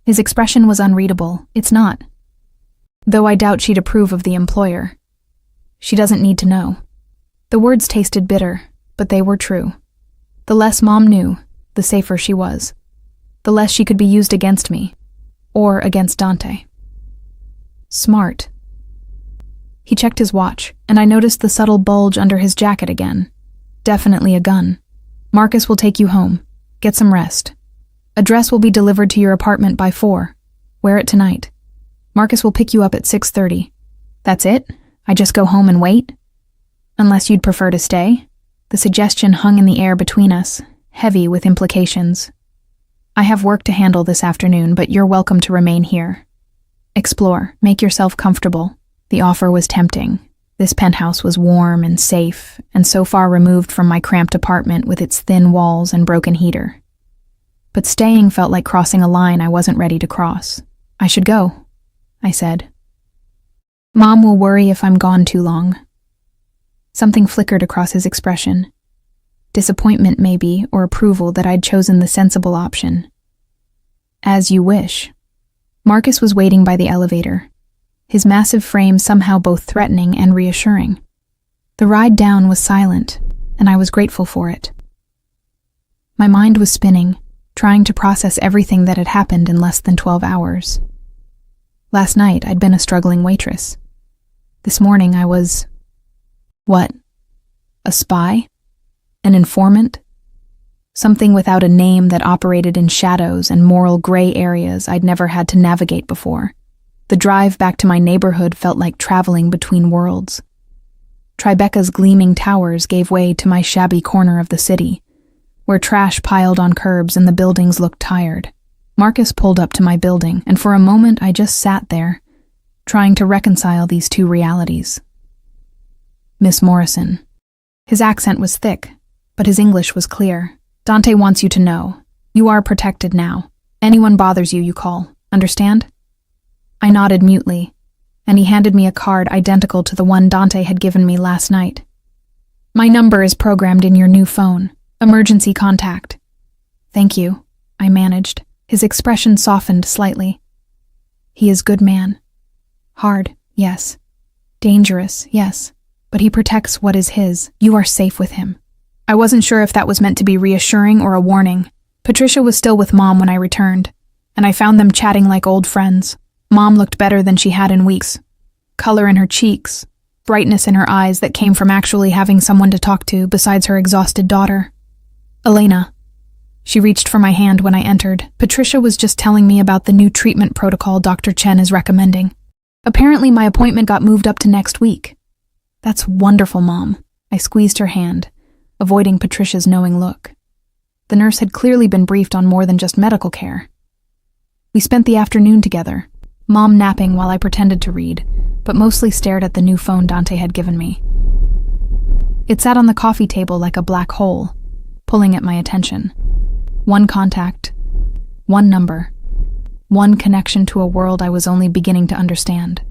His expression was unreadable. "It's not. Though I doubt she'd approve of the employer. She doesn't need to know." The words tasted bitter, but they were true. The less Mom knew, the safer she was. The less she could be used against me, or against Dante. "Smart." He checked his watch, and I noticed the subtle bulge under his jacket again. Definitely a gun. Marcus will take you home. Get some rest. Address will be delivered to your apartment by 4. Wear it tonight. Marcus will pick you up at 6:30. That's it? I just go home and wait? Unless you'd prefer to stay? The suggestion hung in the air between us, heavy with implications. I have work to handle this afternoon, but you're welcome to remain here. Explore. Make yourself comfortable. The offer was tempting. This penthouse was warm and safe, and so far removed from my cramped apartment with its thin walls and broken heater. But staying felt like crossing a line I wasn't ready to cross. I should go, I said. Mom will worry if I'm gone too long. Something flickered across his expression. Disappointment, maybe, or approval that I'd chosen the sensible option. As you wish. Marcus was waiting by the elevator, his massive frame somehow both threatening and reassuring. The ride down was silent, and I was grateful for it. My mind was spinning, trying to process everything that had happened in less than 12 hours. Last night, I'd been a struggling waitress. This morning, I was... What? A spy? An informant? Something without a name that operated in shadows and moral gray areas I'd never had to navigate before. The drive back to my neighborhood felt like traveling between worlds. Tribeca's gleaming towers gave way to my shabby corner of the city, where trash piled on curbs and the buildings looked tired. Marcus pulled up to my building, and for a moment I just sat there, trying to reconcile these two realities. Miss Morrison. His accent was thick, but his English was clear. Dante wants you to know. You are protected now. Anyone bothers you, you call. Understand? I nodded mutely, and he handed me a card identical to the one Dante had given me last night. My number is programmed in your new phone. Emergency contact. Thank you, I managed. His expression softened slightly. He is good man. Hard, yes. Dangerous, yes. But he protects what is his. You are safe with him. I wasn't sure if that was meant to be reassuring or a warning. Patricia was still with Mom when I returned, and I found them chatting like old friends. Mom looked better than she had in weeks. Color in her cheeks, brightness in her eyes that came from actually having someone to talk to besides her exhausted daughter. Elena. She reached for my hand when I entered. Patricia was just telling me about the new treatment protocol Dr. Chen is recommending. Apparently my appointment got moved up to next week. That's wonderful, Mom. I squeezed her hand, avoiding Patricia's knowing look. The nurse had clearly been briefed on more than just medical care. We spent the afternoon together, Mom napping while I pretended to read, but mostly stared at the new phone Dante had given me. It sat on the coffee table like a black hole, pulling at my attention. One contact, one number, one connection to a world I was only beginning to understand.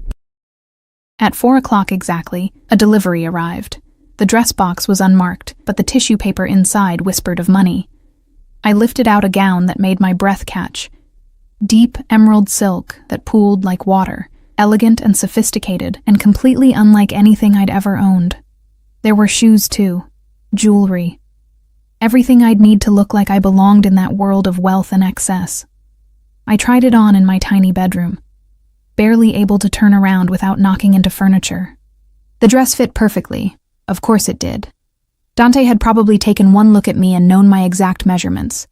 At 4 o'clock exactly, a delivery arrived. The dress box was unmarked, but the tissue paper inside whispered of money. I lifted out a gown that made my breath catch. Deep emerald silk that pooled like water, elegant and sophisticated, and completely unlike anything I'd ever owned. There were shoes too, jewelry. Everything I'd need to look like I belonged in that world of wealth and excess. I tried it on in my tiny bedroom, barely able to turn around without knocking into furniture. The dress fit perfectly. Of course it did. Dante had probably taken one look at me and known my exact measurements,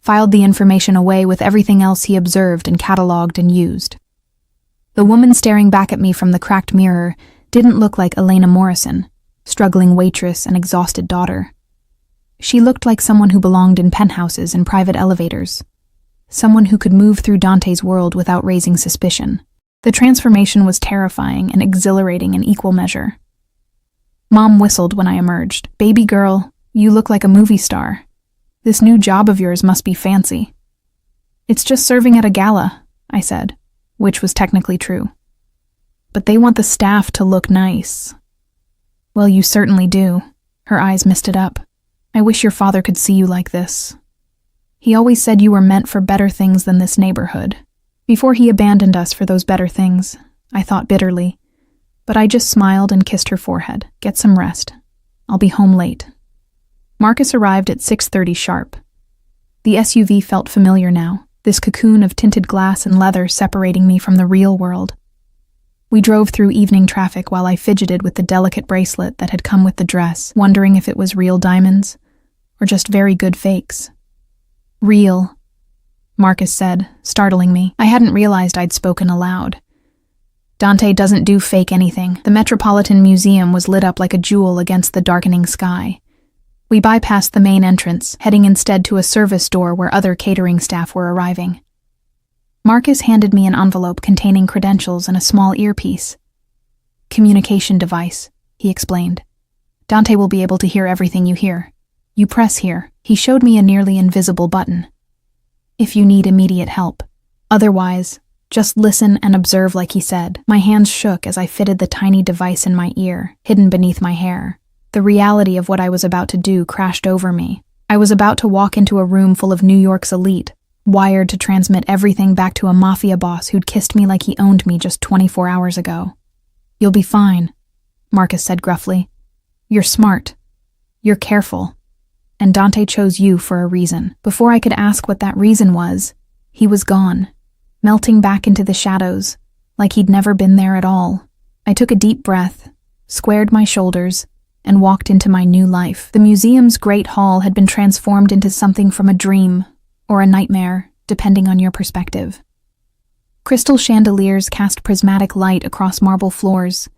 filed the information away with everything else he observed and cataloged and used. The woman staring back at me from the cracked mirror didn't look like Elena Morrison, struggling waitress and exhausted daughter. She looked like someone who belonged in penthouses and private elevators, someone who could move through Dante's world without raising suspicion. The transformation was terrifying and exhilarating in equal measure. Mom whistled when I emerged. Baby girl, you look like a movie star. This new job of yours must be fancy. It's just serving at a gala, I said, which was technically true. But they want the staff to look nice. Well, you certainly do. Her eyes misted up. I wish your father could see you like this. He always said you were meant for better things than this neighborhood. Before he abandoned us for those better things, I thought bitterly. But I just smiled and kissed her forehead. Get some rest. I'll be home late. Marcus arrived at 6:30 sharp. The SUV felt familiar now, this cocoon of tinted glass and leather separating me from the real world. We drove through evening traffic while I fidgeted with the delicate bracelet that had come with the dress, wondering if it was real diamonds or just very good fakes. Real, Marcus said, startling me. I hadn't realized I'd spoken aloud. Dante doesn't do fake anything. The Metropolitan Museum was lit up like a jewel against the darkening sky. We bypassed the main entrance, heading instead to a service door where other catering staff were arriving. Marcus handed me an envelope containing credentials and a small earpiece. Communication device, he explained. Dante will be able to hear everything you hear. You press here. He showed me a nearly invisible button. If you need immediate help. Otherwise, just listen and observe like he said. My hands shook as I fitted the tiny device in my ear, hidden beneath my hair. The reality of what I was about to do crashed over me. I was about to walk into a room full of New York's elite, wired to transmit everything back to a mafia boss who'd kissed me like he owned me just 24 hours ago. You'll be fine, Marcus said gruffly. You're smart. You're careful. And Dante chose you for a reason. Before I could ask what that reason was, he was gone, melting back into the shadows, like he'd never been there at all. I took a deep breath, squared my shoulders, and walked into my new life. The museum's great hall had been transformed into something from a dream or a nightmare, depending on your perspective. Crystal chandeliers cast prismatic light across marble floors,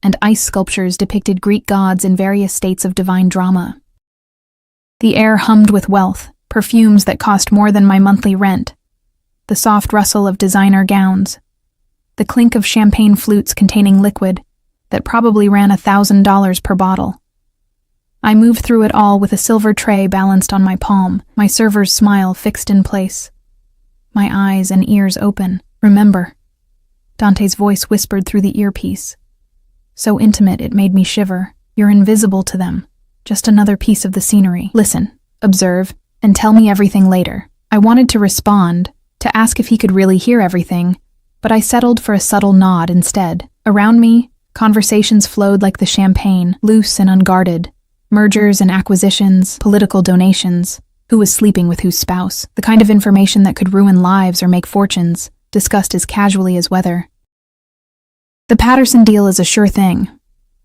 and ice sculptures depicted Greek gods in various states of divine drama. The air hummed with wealth, perfumes that cost more than my monthly rent, the soft rustle of designer gowns, the clink of champagne flutes containing liquid that probably ran $1,000 per bottle. I moved through it all with a silver tray balanced on my palm, my server's smile fixed in place. My eyes and ears open. Remember, Dante's voice whispered through the earpiece. So intimate it made me shiver. You're invisible to them. Just another piece of the scenery. Listen, observe, and tell me everything later. I wanted to respond, to ask if he could really hear everything, but I settled for a subtle nod instead. Around me, conversations flowed like the champagne, loose and unguarded. Mergers and acquisitions, political donations, who was sleeping with whose spouse, the kind of information that could ruin lives or make fortunes, discussed as casually as weather. The Patterson deal is a sure thing,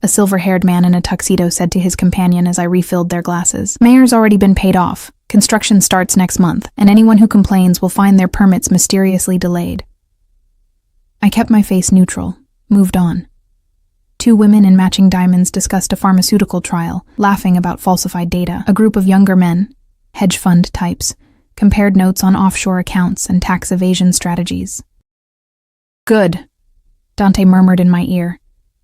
a silver-haired man in a tuxedo said to his companion as I refilled their glasses. Mayor's already been paid off. Construction starts next month, and anyone who complains will find their permits mysteriously delayed. I kept my face neutral, moved on. Two women in matching diamonds discussed a pharmaceutical trial, laughing about falsified data. A group of younger men, hedge fund types, compared notes on offshore accounts and tax evasion strategies. Good, Dante murmured in my ear.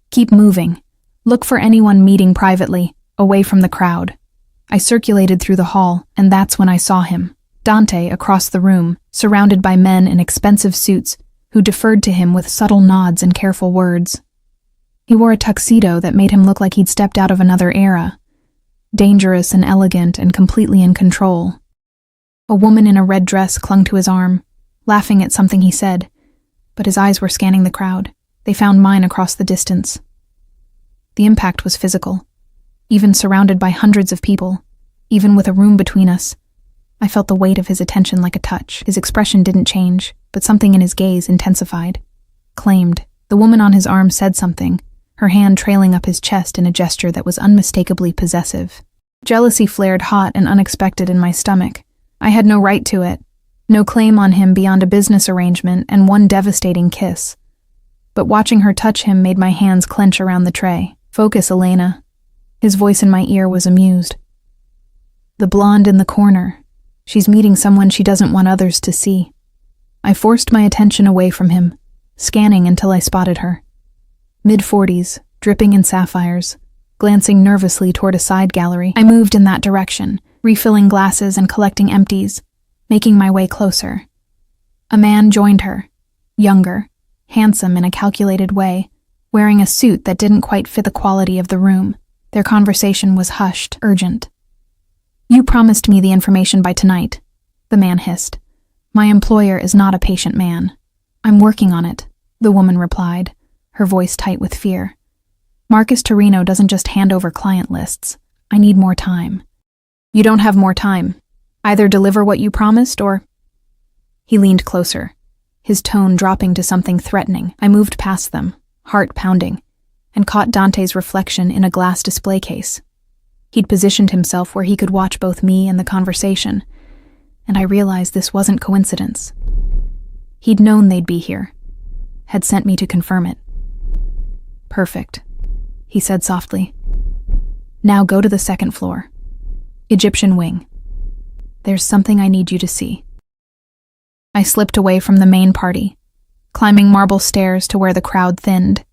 Keep moving. Look for anyone meeting privately, away from the crowd. I circulated through the hall, and that's when I saw him. Dante across the room, surrounded by men in expensive suits who deferred to him with subtle nods and careful words. He wore a tuxedo that made him look like he'd stepped out of another era, dangerous and elegant and completely in control. A woman in a red dress clung to his arm, laughing at something he said, but his eyes were scanning the crowd. They found mine across the distance. The impact was physical. Even surrounded by hundreds of people, even with a room between us, I felt the weight of his attention like a touch. His expression didn't change, but something in his gaze intensified. Claimed. The woman on his arm said something, her hand trailing up his chest in a gesture that was unmistakably possessive. Jealousy flared hot and unexpected in my stomach. I had no right to it, no claim on him beyond a business arrangement and one devastating kiss. But watching her touch him made my hands clench around the tray. Focus, Elena. His voice in my ear was amused. The blonde in the corner. She's meeting someone she doesn't want others to see. I forced my attention away from him, scanning until I spotted her. Mid-40s, dripping in sapphires, glancing nervously toward a side gallery. I moved in that direction, refilling glasses and collecting empties, making my way closer. A man joined her, younger, handsome in a calculated way, wearing a suit that didn't quite fit the quality of the room. Their conversation was hushed, urgent. You promised me the information by tonight, the man hissed. My employer is not a patient man. I'm working on it, the woman replied, her voice tight with fear. Marcus Torino doesn't just hand over client lists. I need more time. You don't have more time. Either deliver what you promised or... He leaned closer, his tone dropping to something threatening. I moved past them, heart pounding, and caught Dante's reflection in a glass display case. He'd positioned himself where he could watch both me and the conversation, and I realized this wasn't coincidence. He'd known they'd be here, had sent me to confirm it. "Perfect," he said softly. "Now go to the second floor. Egyptian wing. There's something I need you to see." I slipped away from the main party, climbing marble stairs to where the crowd thinned.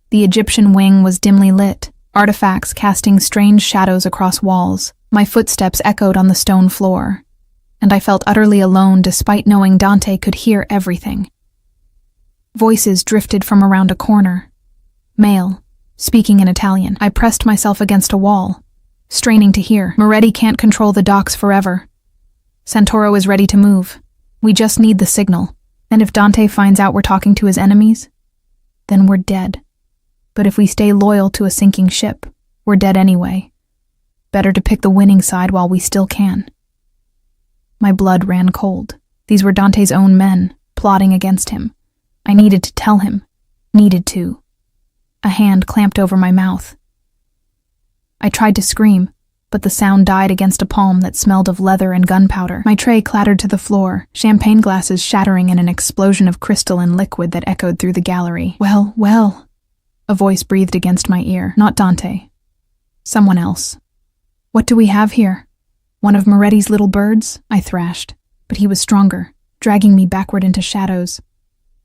The Egyptian wing was dimly lit, artifacts casting strange shadows across walls. My footsteps echoed on the stone floor, and I felt utterly alone despite knowing Dante could hear everything. Voices drifted from around a corner. Male, speaking in Italian. I pressed myself against a wall, straining to hear. "Moretti can't control the docks forever. Santoro is ready to move. We just need the signal. And if Dante finds out we're talking to his enemies, then we're dead. But if we stay loyal to a sinking ship, we're dead anyway. Better to pick the winning side while we still can." My blood ran cold. These were Dante's own men, plotting against him. I needed to tell him. Needed to. A hand clamped over my mouth. I tried to scream, but the sound died against a palm that smelled of leather and gunpowder. My tray clattered to the floor, champagne glasses shattering in an explosion of crystal and liquid that echoed through the gallery. Well, well, a voice breathed against my ear. Not Dante. Someone else. "What do we have here? One of Moretti's little birds?" I thrashed, but he was stronger, dragging me backward into shadows.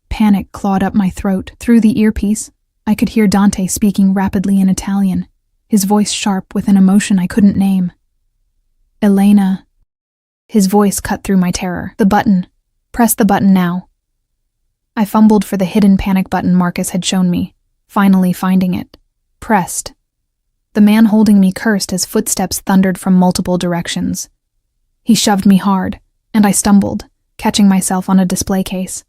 Panic clawed up my throat. Through the earpiece, I could hear Dante speaking rapidly in Italian, his voice sharp with an emotion I couldn't name. "Elena." His voice cut through my terror. "The button. Press the button now." I fumbled for the hidden panic button Marcus had shown me, finally finding it. Pressed. The man holding me cursed as footsteps thundered from multiple directions. He shoved me hard, and I stumbled, catching myself on a display case.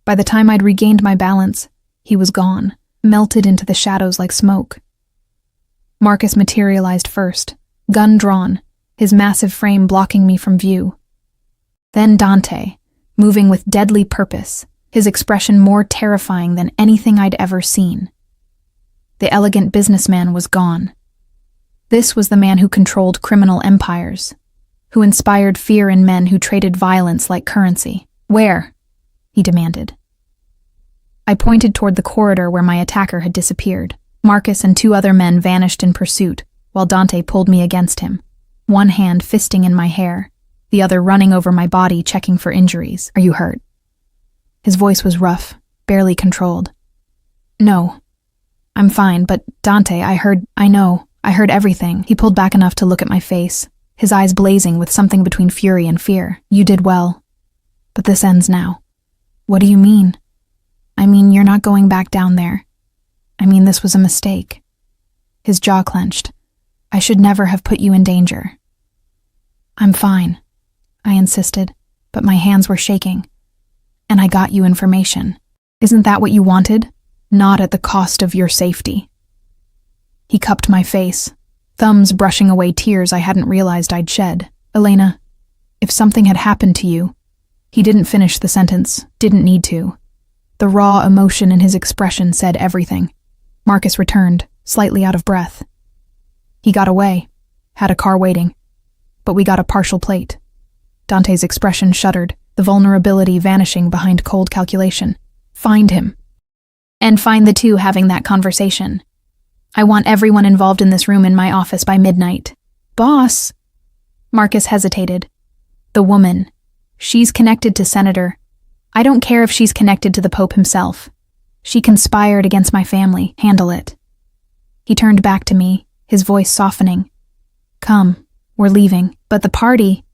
By the time I'd regained my balance, he was gone, melted into the shadows like smoke. Marcus materialized first, gun drawn, his massive frame blocking me from view. Then Dante, moving with deadly purpose, his expression more terrifying than anything I'd ever seen. The elegant businessman was gone. This was the man who controlled criminal empires, who inspired fear in men who traded violence like currency. "Where?" he demanded. I pointed toward the corridor where my attacker had disappeared. Marcus and two other men vanished in pursuit, while Dante pulled me against him, one hand fisting in my hair, the other running over my body checking for injuries. "Are you hurt?" His voice was rough, barely controlled. "No. I'm fine, but Dante, I heard everything." He pulled back enough to look at my face, his eyes blazing with something between fury and fear. "You did well. But this ends now." "What do you mean?" "I mean, you're not going back down there. I mean, this was a mistake." His jaw clenched. "I should never have put you in danger." "I'm fine," I insisted, but my hands were shaking. "And I got you information. Isn't that what you wanted? Not at the cost of your safety." He cupped my face, thumbs brushing away tears I hadn't realized I'd shed. "Elena, if something had happened to you..." He didn't finish the sentence, didn't need to. The raw emotion in his expression said everything. Marcus returned, slightly out of breath. "He got away, had a car waiting, but we got a partial plate." Dante's expression shuddered, the vulnerability vanishing behind cold calculation. "Find him. And find the two having that conversation. I want everyone involved in this room in my office by midnight." "Boss?" Marcus hesitated. "The woman. She's connected to Senator. I don't care if she's connected to the Pope himself. She conspired against my family. Handle it." He turned back to me, his voice softening. "Come, we're leaving. But the party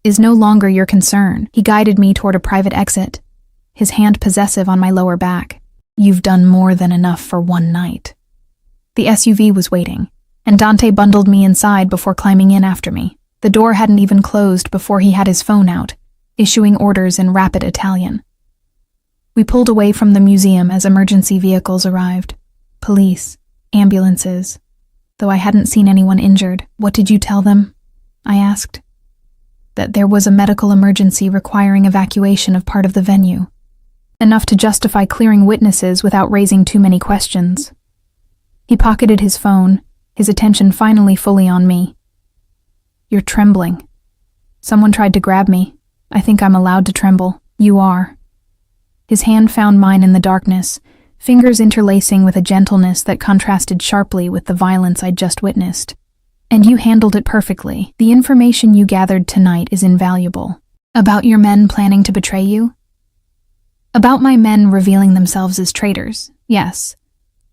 is no longer your concern." He guided me toward a private exit, his hand possessive on my lower back. "You've done more than enough for one night." The SUV was waiting, and Dante bundled me inside before climbing in after me. The door hadn't even closed before he had his phone out, issuing orders in rapid Italian. We pulled away from the museum as emergency vehicles arrived. Police, ambulances. Though I hadn't seen anyone injured. "What did you tell them?" I asked. "That there was a medical emergency requiring evacuation of part of the venue." enough to justify clearing witnesses without raising too many questions. He pocketed his phone, his attention finally fully on me. "You're trembling. Someone tried to grab me. I think I'm allowed to tremble. You are." His hand found mine in the darkness, fingers interlacing with a gentleness that contrasted sharply with the violence I'd just witnessed. "And you handled it perfectly. The information you gathered tonight is invaluable. About your men planning to betray you?" "About my men revealing themselves as traitors, yes.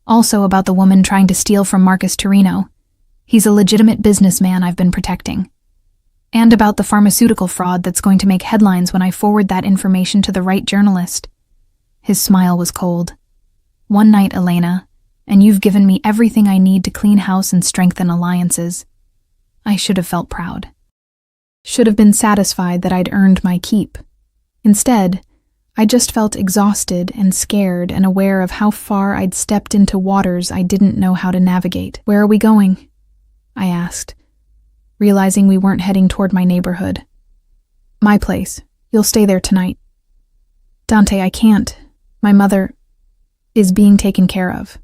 Also about the woman trying to steal from Marcus Torino. He's a legitimate businessman I've been protecting. And about the pharmaceutical fraud that's going to make headlines when I forward that information to the right journalist." His smile was cold. "One night, Elena, and you've given me everything I need to clean house and strengthen alliances. I should have felt proud. Should have been satisfied that I'd earned my keep. Instead, I just felt exhausted and scared and aware of how far I'd stepped into waters I didn't know how to navigate. "Where are we going?" I asked, realizing we weren't heading toward my neighborhood. "My place. You'll stay there tonight." "Dante, I can't. My mother is being taken care of.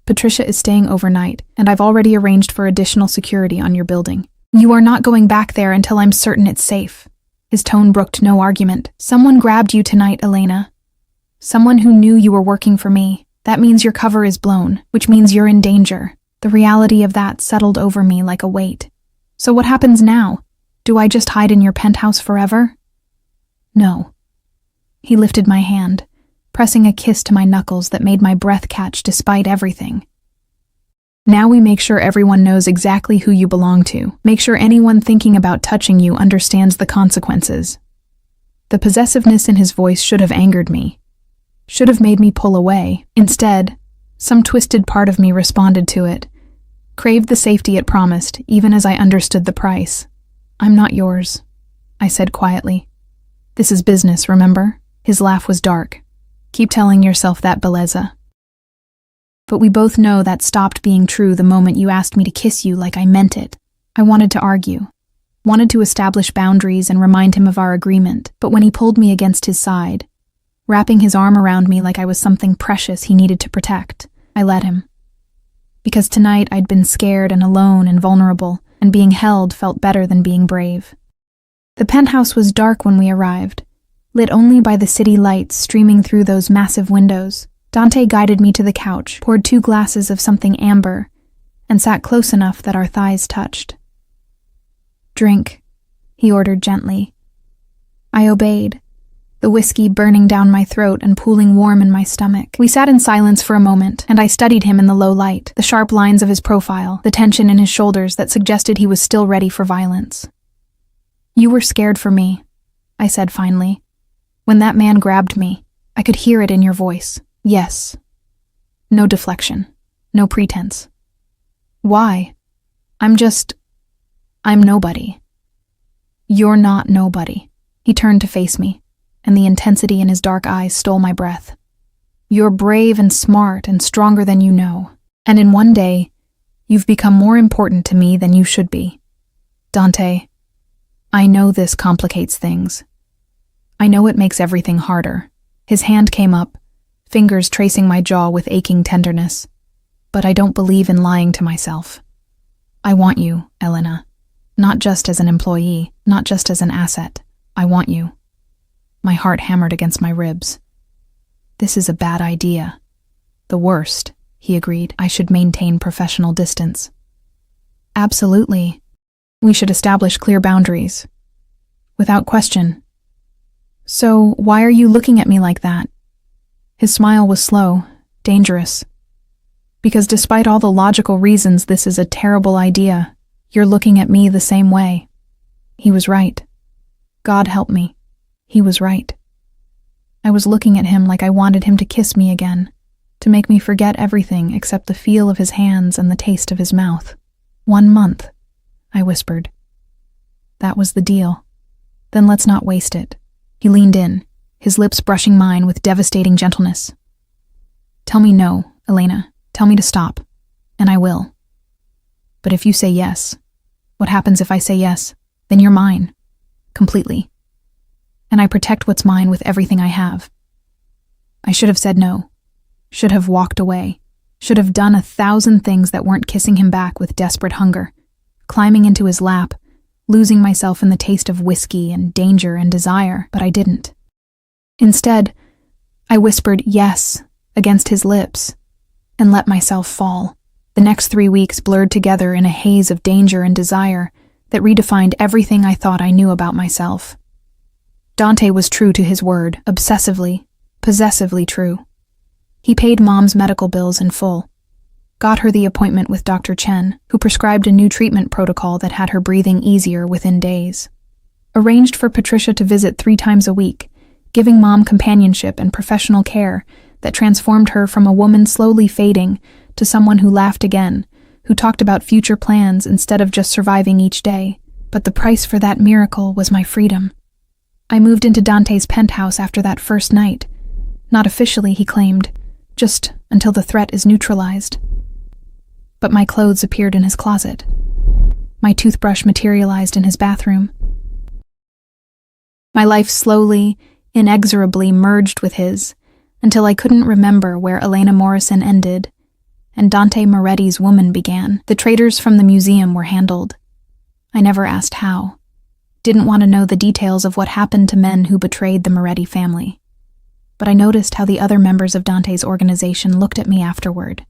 Patricia is staying overnight, and I've already arranged for additional security on your building. You are not going back there until I'm certain it's safe." His tone brooked no argument. "Someone grabbed you tonight, Elena. Someone who knew you were working for me. That means your cover is blown, which means you're in danger." The reality of that settled over me like a weight. "So what happens now? Do I just hide in your penthouse forever?" "No." He lifted my hand, pressing a kiss to my knuckles that made my breath catch despite everything. "Now we make sure everyone knows exactly who you belong to. Make sure anyone thinking about touching you understands the consequences." The possessiveness in his voice should have angered me, should have made me pull away. Instead, some twisted part of me responded to it, craved the safety it promised, even as I understood the price. "I'm not yours," I said quietly. "This is business, remember?" His laugh was dark. "Keep telling yourself that, Bellezza. But we both know that stopped being true the moment you asked me to kiss you like I meant it." I wanted to argue, wanted to establish boundaries and remind him of our agreement, but when he pulled me against his side, wrapping his arm around me like I was something precious he needed to protect, I let him. Because tonight I'd been scared and alone and vulnerable, and being held felt better than being brave. The penthouse was dark when we arrived, lit only by the city lights streaming through those massive windows. Dante guided me to the couch, poured 2 glasses of something amber, and sat close enough that our thighs touched. "Drink," he ordered gently. I obeyed, the whiskey burning down my throat and pooling warm in my stomach. We sat in silence for a moment, and I studied him in the low light, the sharp lines of his profile, the tension in his shoulders that suggested he was still ready for violence. "You were scared for me," I said finally. "When that man grabbed me, I could hear it in your voice. Yes." No deflection, no pretense. "Why? I'm nobody." "You're not nobody." He turned to face me, and the intensity in his dark eyes stole my breath. "You're brave and smart and stronger than you know, and in one day, you've become more important to me than you should be. Dante, I know this complicates things. I know it makes everything harder." His hand came up, fingers tracing my jaw with aching tenderness. "But I don't believe in lying to myself. I want you, Elena. Not just as an employee, not just as an asset. I want you." My heart hammered against my ribs. "This is a bad idea." "The worst," he agreed. "I should maintain professional distance." "Absolutely. We should establish clear boundaries." "Without question." "So why are you looking at me like that?" His smile was slow, dangerous. "Because despite all the logical reasons this is a terrible idea, you're looking at me the same way." He was right. God help me. He was right. I was looking at him like I wanted him to kiss me again, to make me forget everything except the feel of his hands and the taste of his mouth. 1 month, I whispered. That was the deal. Then let's not waste it. He leaned in, his lips brushing mine with devastating gentleness. Tell me no, Elena. Tell me to stop, and I will. But if you say yes, what happens if I say yes? Then you're mine. Completely. And I protect what's mine with everything I have. I should have said no, should have walked away, should have done 1,000 things that weren't kissing him back with desperate hunger, climbing into his lap, losing myself in the taste of whiskey and danger and desire, but I didn't. Instead, I whispered yes against his lips and let myself fall. The next 3 weeks blurred together in a haze of danger and desire that redefined everything I thought I knew about myself. Dante was true to his word, obsessively, possessively true. He paid Mom's medical bills in full, got her the appointment with Dr. Chen, who prescribed a new treatment protocol that had her breathing easier within days, arranged for Patricia to visit 3 times a week, giving Mom companionship and professional care that transformed her from a woman slowly fading to someone who laughed again, who talked about future plans instead of just surviving each day. But the price for that miracle was my freedom. I moved into Dante's penthouse after that first night. Not officially, he claimed, just until the threat is neutralized. But my clothes appeared in his closet. My toothbrush materialized in his bathroom. My life slowly, inexorably merged with his, until I couldn't remember where Elena Morrison ended and Dante Moretti's woman began. The traitors from the museum were handled. I never asked how. Didn't want to know the details of what happened to men who betrayed the Moretti family. But I noticed how the other members of Dante's organization looked at me afterward,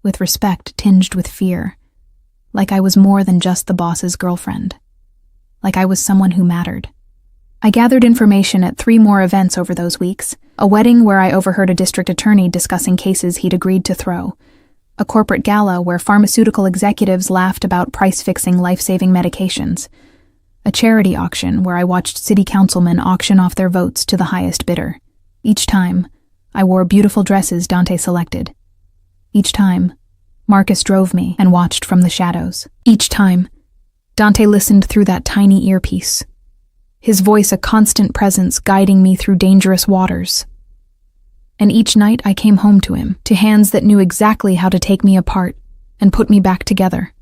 with respect tinged with fear, like I was more than just the boss's girlfriend, like I was someone who mattered. I gathered information at 3 more events over those weeks: a wedding where I overheard a district attorney discussing cases he'd agreed to throw, a corporate gala where pharmaceutical executives laughed about price-fixing life-saving medications, a charity auction where I watched city councilmen auction off their votes to the highest bidder. Each time, I wore beautiful dresses Dante selected. Each time, Marcus drove me and watched from the shadows. Each time, Dante listened through that tiny earpiece, his voice a constant presence guiding me through dangerous waters. And each night I came home to him, to hands that knew exactly how to take me apart and put me back together,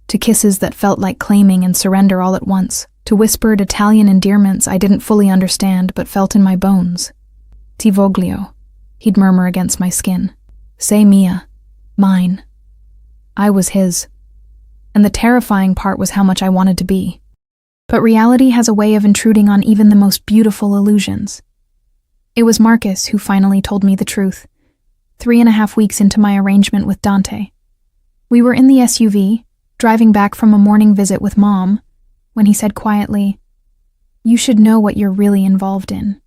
to kisses that felt like claiming and surrender all at once, to whispered Italian endearments I didn't fully understand but felt in my bones. Ti voglio, he'd murmur against my skin. Sei mia, mine. I was his. And the terrifying part was how much I wanted to be. But reality has a way of intruding on even the most beautiful illusions. It was Marcus who finally told me the truth, 3.5 weeks into my arrangement with Dante. We were in the SUV, driving back from a morning visit with Mom, when he said quietly, "You should know what you're really involved in."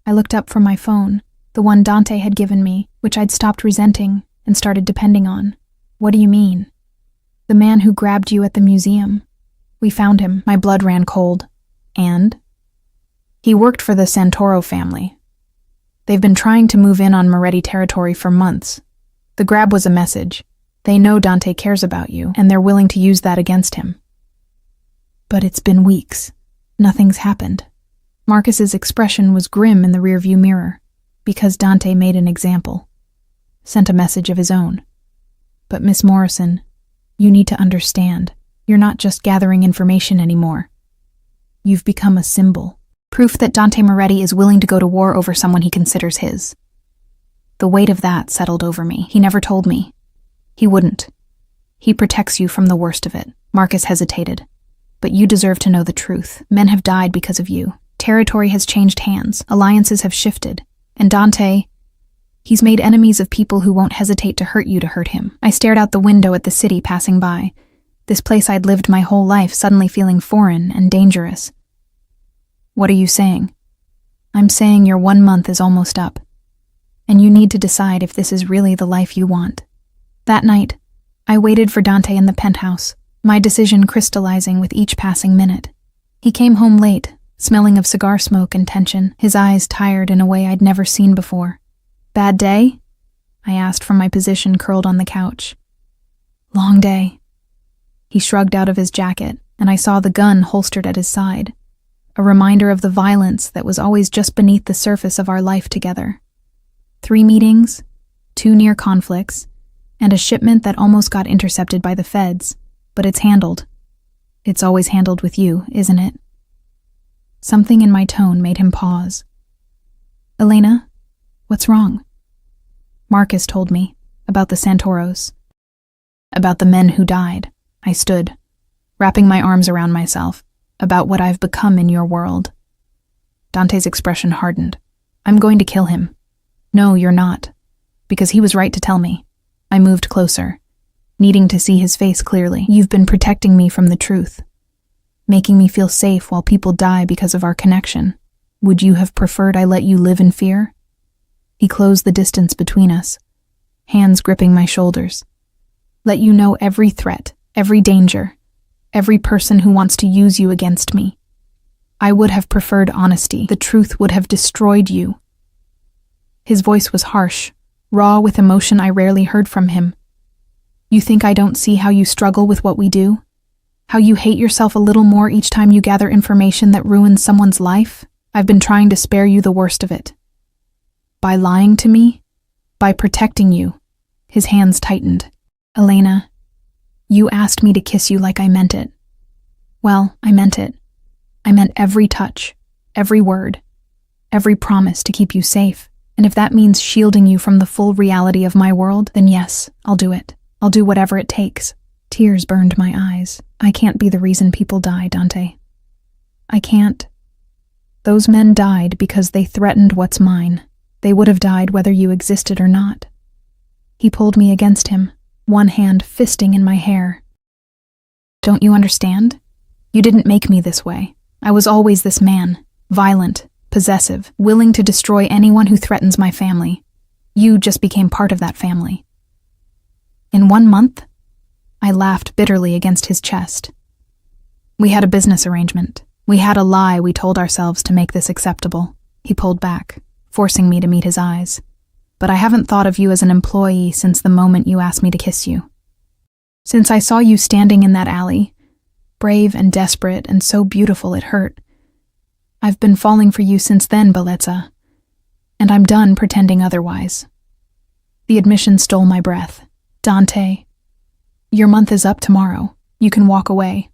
I looked up from my phone, the one Dante had given me, which I'd stopped resenting and started depending on. "What do you mean?" "The man who grabbed you at the museum. We found him." My blood ran cold. "And?" "He worked for the Santoro family. They've been trying to move in on Moretti territory for months. The grab was a message. They know Dante cares about you, and they're willing to use that against him." "But it's been weeks. Nothing's happened." Marcus's expression was grim in the rearview mirror, because Dante made an example, sent a message of his own. "But Miss Morrison, you need to understand, you're not just gathering information anymore. You've become a symbol. Proof that Dante Moretti is willing to go to war over someone he considers his." The weight of that settled over me. He never told me. He wouldn't. "He protects you from the worst of it." Marcus hesitated. "But you deserve to know the truth. Men have died because of you. Territory has changed hands. Alliances have shifted. And Dante, he's made enemies of people who won't hesitate to hurt you to hurt him." I stared out the window at the city passing by, this place I'd lived my whole life suddenly feeling foreign and dangerous. "What are you saying?" "I'm saying your 1 month is almost up, and you need to decide if this is really the life you want." That night, I waited for Dante in the penthouse, my decision crystallizing with each passing minute. He came home late, smelling of cigar smoke and tension, his eyes tired in a way I'd never seen before. "Bad day?" I asked from my position curled on the couch. "Long day." He shrugged out of his jacket, and I saw the gun holstered at his side, a reminder of the violence that was always just beneath the surface of our life together. 3 meetings, 2 near conflicts, and a shipment that almost got intercepted by the feds, but it's handled. It's always handled with you, isn't it? Something in my tone made him pause. "Elena, What's wrong? Marcus told me about the Santoros, about the men who died. I stood, wrapping my arms around myself, about what I've become in your world. Dante's expression hardened. I'm going to kill him. No, you're not. Because he was right to tell me. I moved closer, needing to see his face clearly. You've been protecting me from the truth, making me feel safe while people die because of our connection. Would you have preferred I let you live in fear? He closed the distance between us, hands gripping my shoulders. Let you know every threat, every danger, every person who wants to use you against me. I would have preferred honesty. The truth would have destroyed you. His voice was harsh, raw with emotion I rarely heard from him. You think I don't see how you struggle with what we do? How you hate yourself a little more each time you gather information that ruins someone's life? I've been trying to spare you the worst of it. By lying to me? By protecting you? His hands tightened. Elena, you asked me to kiss you like I meant it. Well, I meant it. I meant every touch, every word, every promise to keep you safe. And if that means shielding you from the full reality of my world, then yes, I'll do it. I'll do whatever it takes. Tears burned my eyes. I can't be the reason people die, Dante. I can't. Those men died because they threatened what's mine. They would have died whether you existed or not. He pulled me against him, one hand fisting in my hair. Don't you understand? You didn't make me this way. I was always this man, violent, possessive, willing to destroy anyone who threatens my family. You just became part of that family. In 1 month, I laughed bitterly against his chest. We had a business arrangement. We had a lie we told ourselves to make this acceptable. He pulled back, forcing me to meet his eyes. But I haven't thought of you as an employee since the moment you asked me to kiss you. Since I saw you standing in that alley, brave and desperate and so beautiful it hurt. I've been falling for you since then, Bellezza, and I'm done pretending otherwise. The admission stole my breath. Dante, your month is up tomorrow. You can walk away.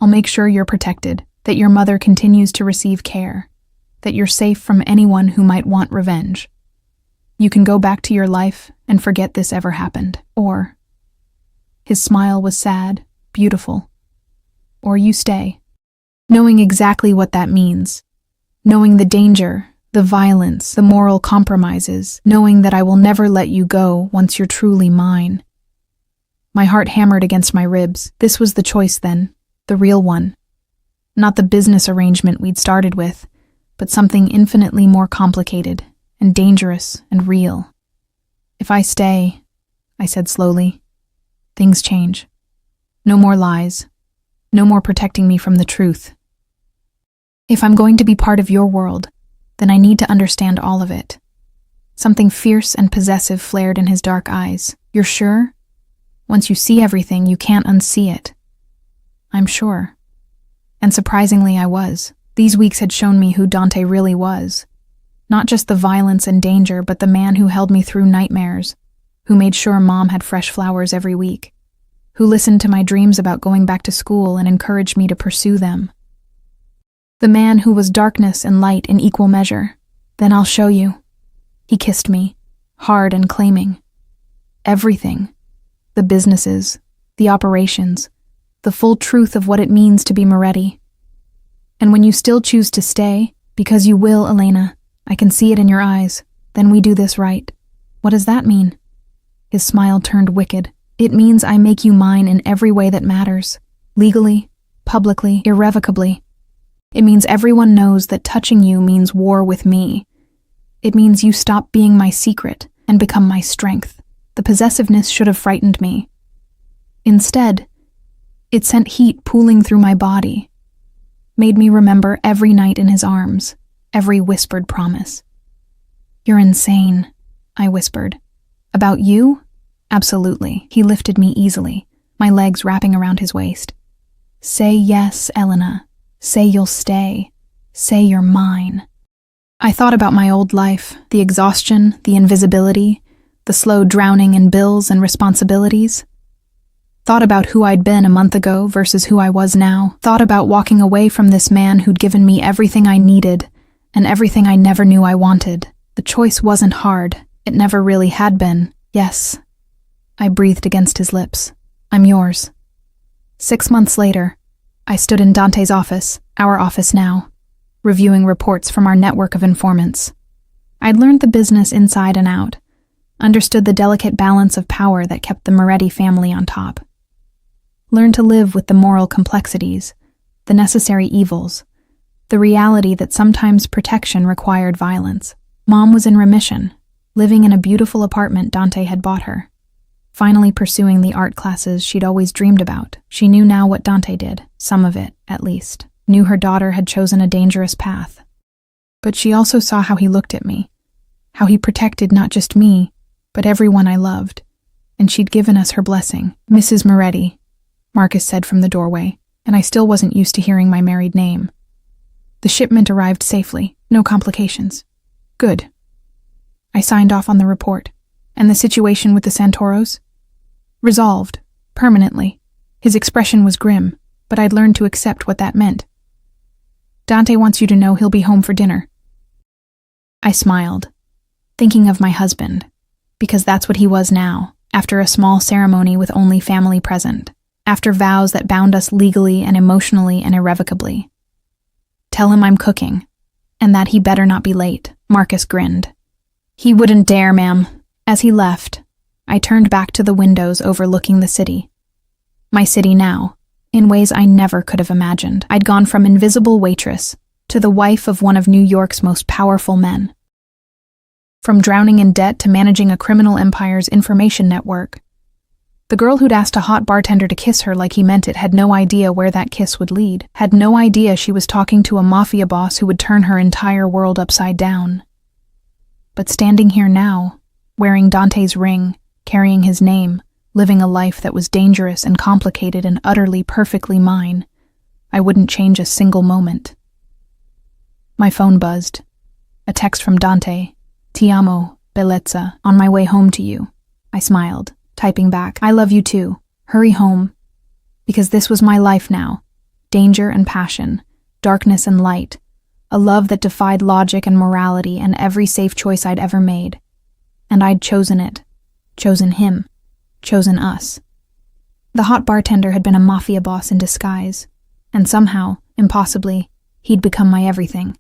I'll make sure you're protected, that your mother continues to receive care, that you're safe from anyone who might want revenge. You can go back to your life and forget this ever happened. Or, his smile was sad, beautiful. Or you stay, knowing exactly what that means, knowing the danger, the violence, the moral compromises, knowing that I will never let you go once you're truly mine. My heart hammered against my ribs. This was the choice then, the real one. Not the business arrangement we'd started with, but something infinitely more complicated and dangerous and real. If I stay, I said slowly, things change. No more lies. No more protecting me from the truth. If I'm going to be part of your world, then I need to understand all of it. Something fierce and possessive flared in his dark eyes. You're sure? Once you see everything, you can't unsee it. I'm sure. And surprisingly, I was. These weeks had shown me who Dante really was. Not just the violence and danger, but the man who held me through nightmares, who made sure Mom had fresh flowers every week, who listened to my dreams about going back to school and encouraged me to pursue them. The man who was darkness and light in equal measure. Then I'll show you. He kissed me, hard and claiming. Everything. The businesses, the operations, the full truth of what it means to be Moretti. And when you still choose to stay, because you will, Elena, I can see it in your eyes, then we do this right. What does that mean? His smile turned wicked. It means I make you mine in every way that matters. Legally, publicly, irrevocably. It means everyone knows that touching you means war with me. It means you stop being my secret and become my strength. The possessiveness should have frightened me. Instead, it sent heat pooling through my body, made me remember every night in his arms, every whispered promise. You're insane, I whispered. About you? Absolutely. He lifted me easily, my legs wrapping around his waist. Say yes, Elena. Say you'll stay. Say you're mine. I thought about my old life, the exhaustion, the invisibility, the slow drowning in bills and responsibilities. Thought about who I'd been a month ago versus who I was now. Thought about walking away from this man who'd given me everything I needed and everything I never knew I wanted. The choice wasn't hard. It never really had been. Yes. I breathed against his lips. I'm yours. 6 months later, I stood in Dante's office, our office now, reviewing reports from our network of informants. I'd learned the business inside and out, understood the delicate balance of power that kept the Moretti family on top. Learned to live with the moral complexities, the necessary evils, the reality that sometimes protection required violence. Mom was in remission, living in a beautiful apartment Dante had bought her, finally pursuing the art classes she'd always dreamed about. She knew now what Dante did, some of it, at least. Knew her daughter had chosen a dangerous path. But she also saw how he looked at me, how he protected not just me, but everyone I loved, and she'd given us her blessing. Mrs. Moretti, Marcus said from the doorway, and I still wasn't used to hearing my married name. The shipment arrived safely, no complications. Good. I signed off on the report. And the situation with the Santoros? Resolved, permanently. His expression was grim, but I'd learned to accept what that meant. Dante wants you to know he'll be home for dinner. I smiled, thinking of my husband, because that's what he was now, after a small ceremony with only family present, after vows that bound us legally and emotionally and irrevocably. Tell him I'm cooking, and that he better not be late. Marcus grinned. He wouldn't dare, ma'am. As he left, I turned back to the windows overlooking the city. My city now, in ways I never could have imagined. I'd gone from invisible waitress to the wife of one of New York's most powerful men. From drowning in debt to managing a criminal empire's information network. The girl who'd asked a hot bartender to kiss her like he meant it had no idea where that kiss would lead, had no idea she was talking to a mafia boss who would turn her entire world upside down. But standing here now, wearing Dante's ring, carrying his name, living a life that was dangerous and complicated and utterly perfectly mine, I wouldn't change a single moment. My phone buzzed. A text from Dante. Ti amo, bellezza, on my way home to you. I smiled, typing back, I love you too. Hurry home. Because this was my life now. Danger and passion, darkness and light, a love that defied logic and morality and every safe choice I'd ever made. And I'd chosen it. Chosen him. Chosen us. The hot bartender had been a mafia boss in disguise, and somehow, impossibly, he'd become my everything.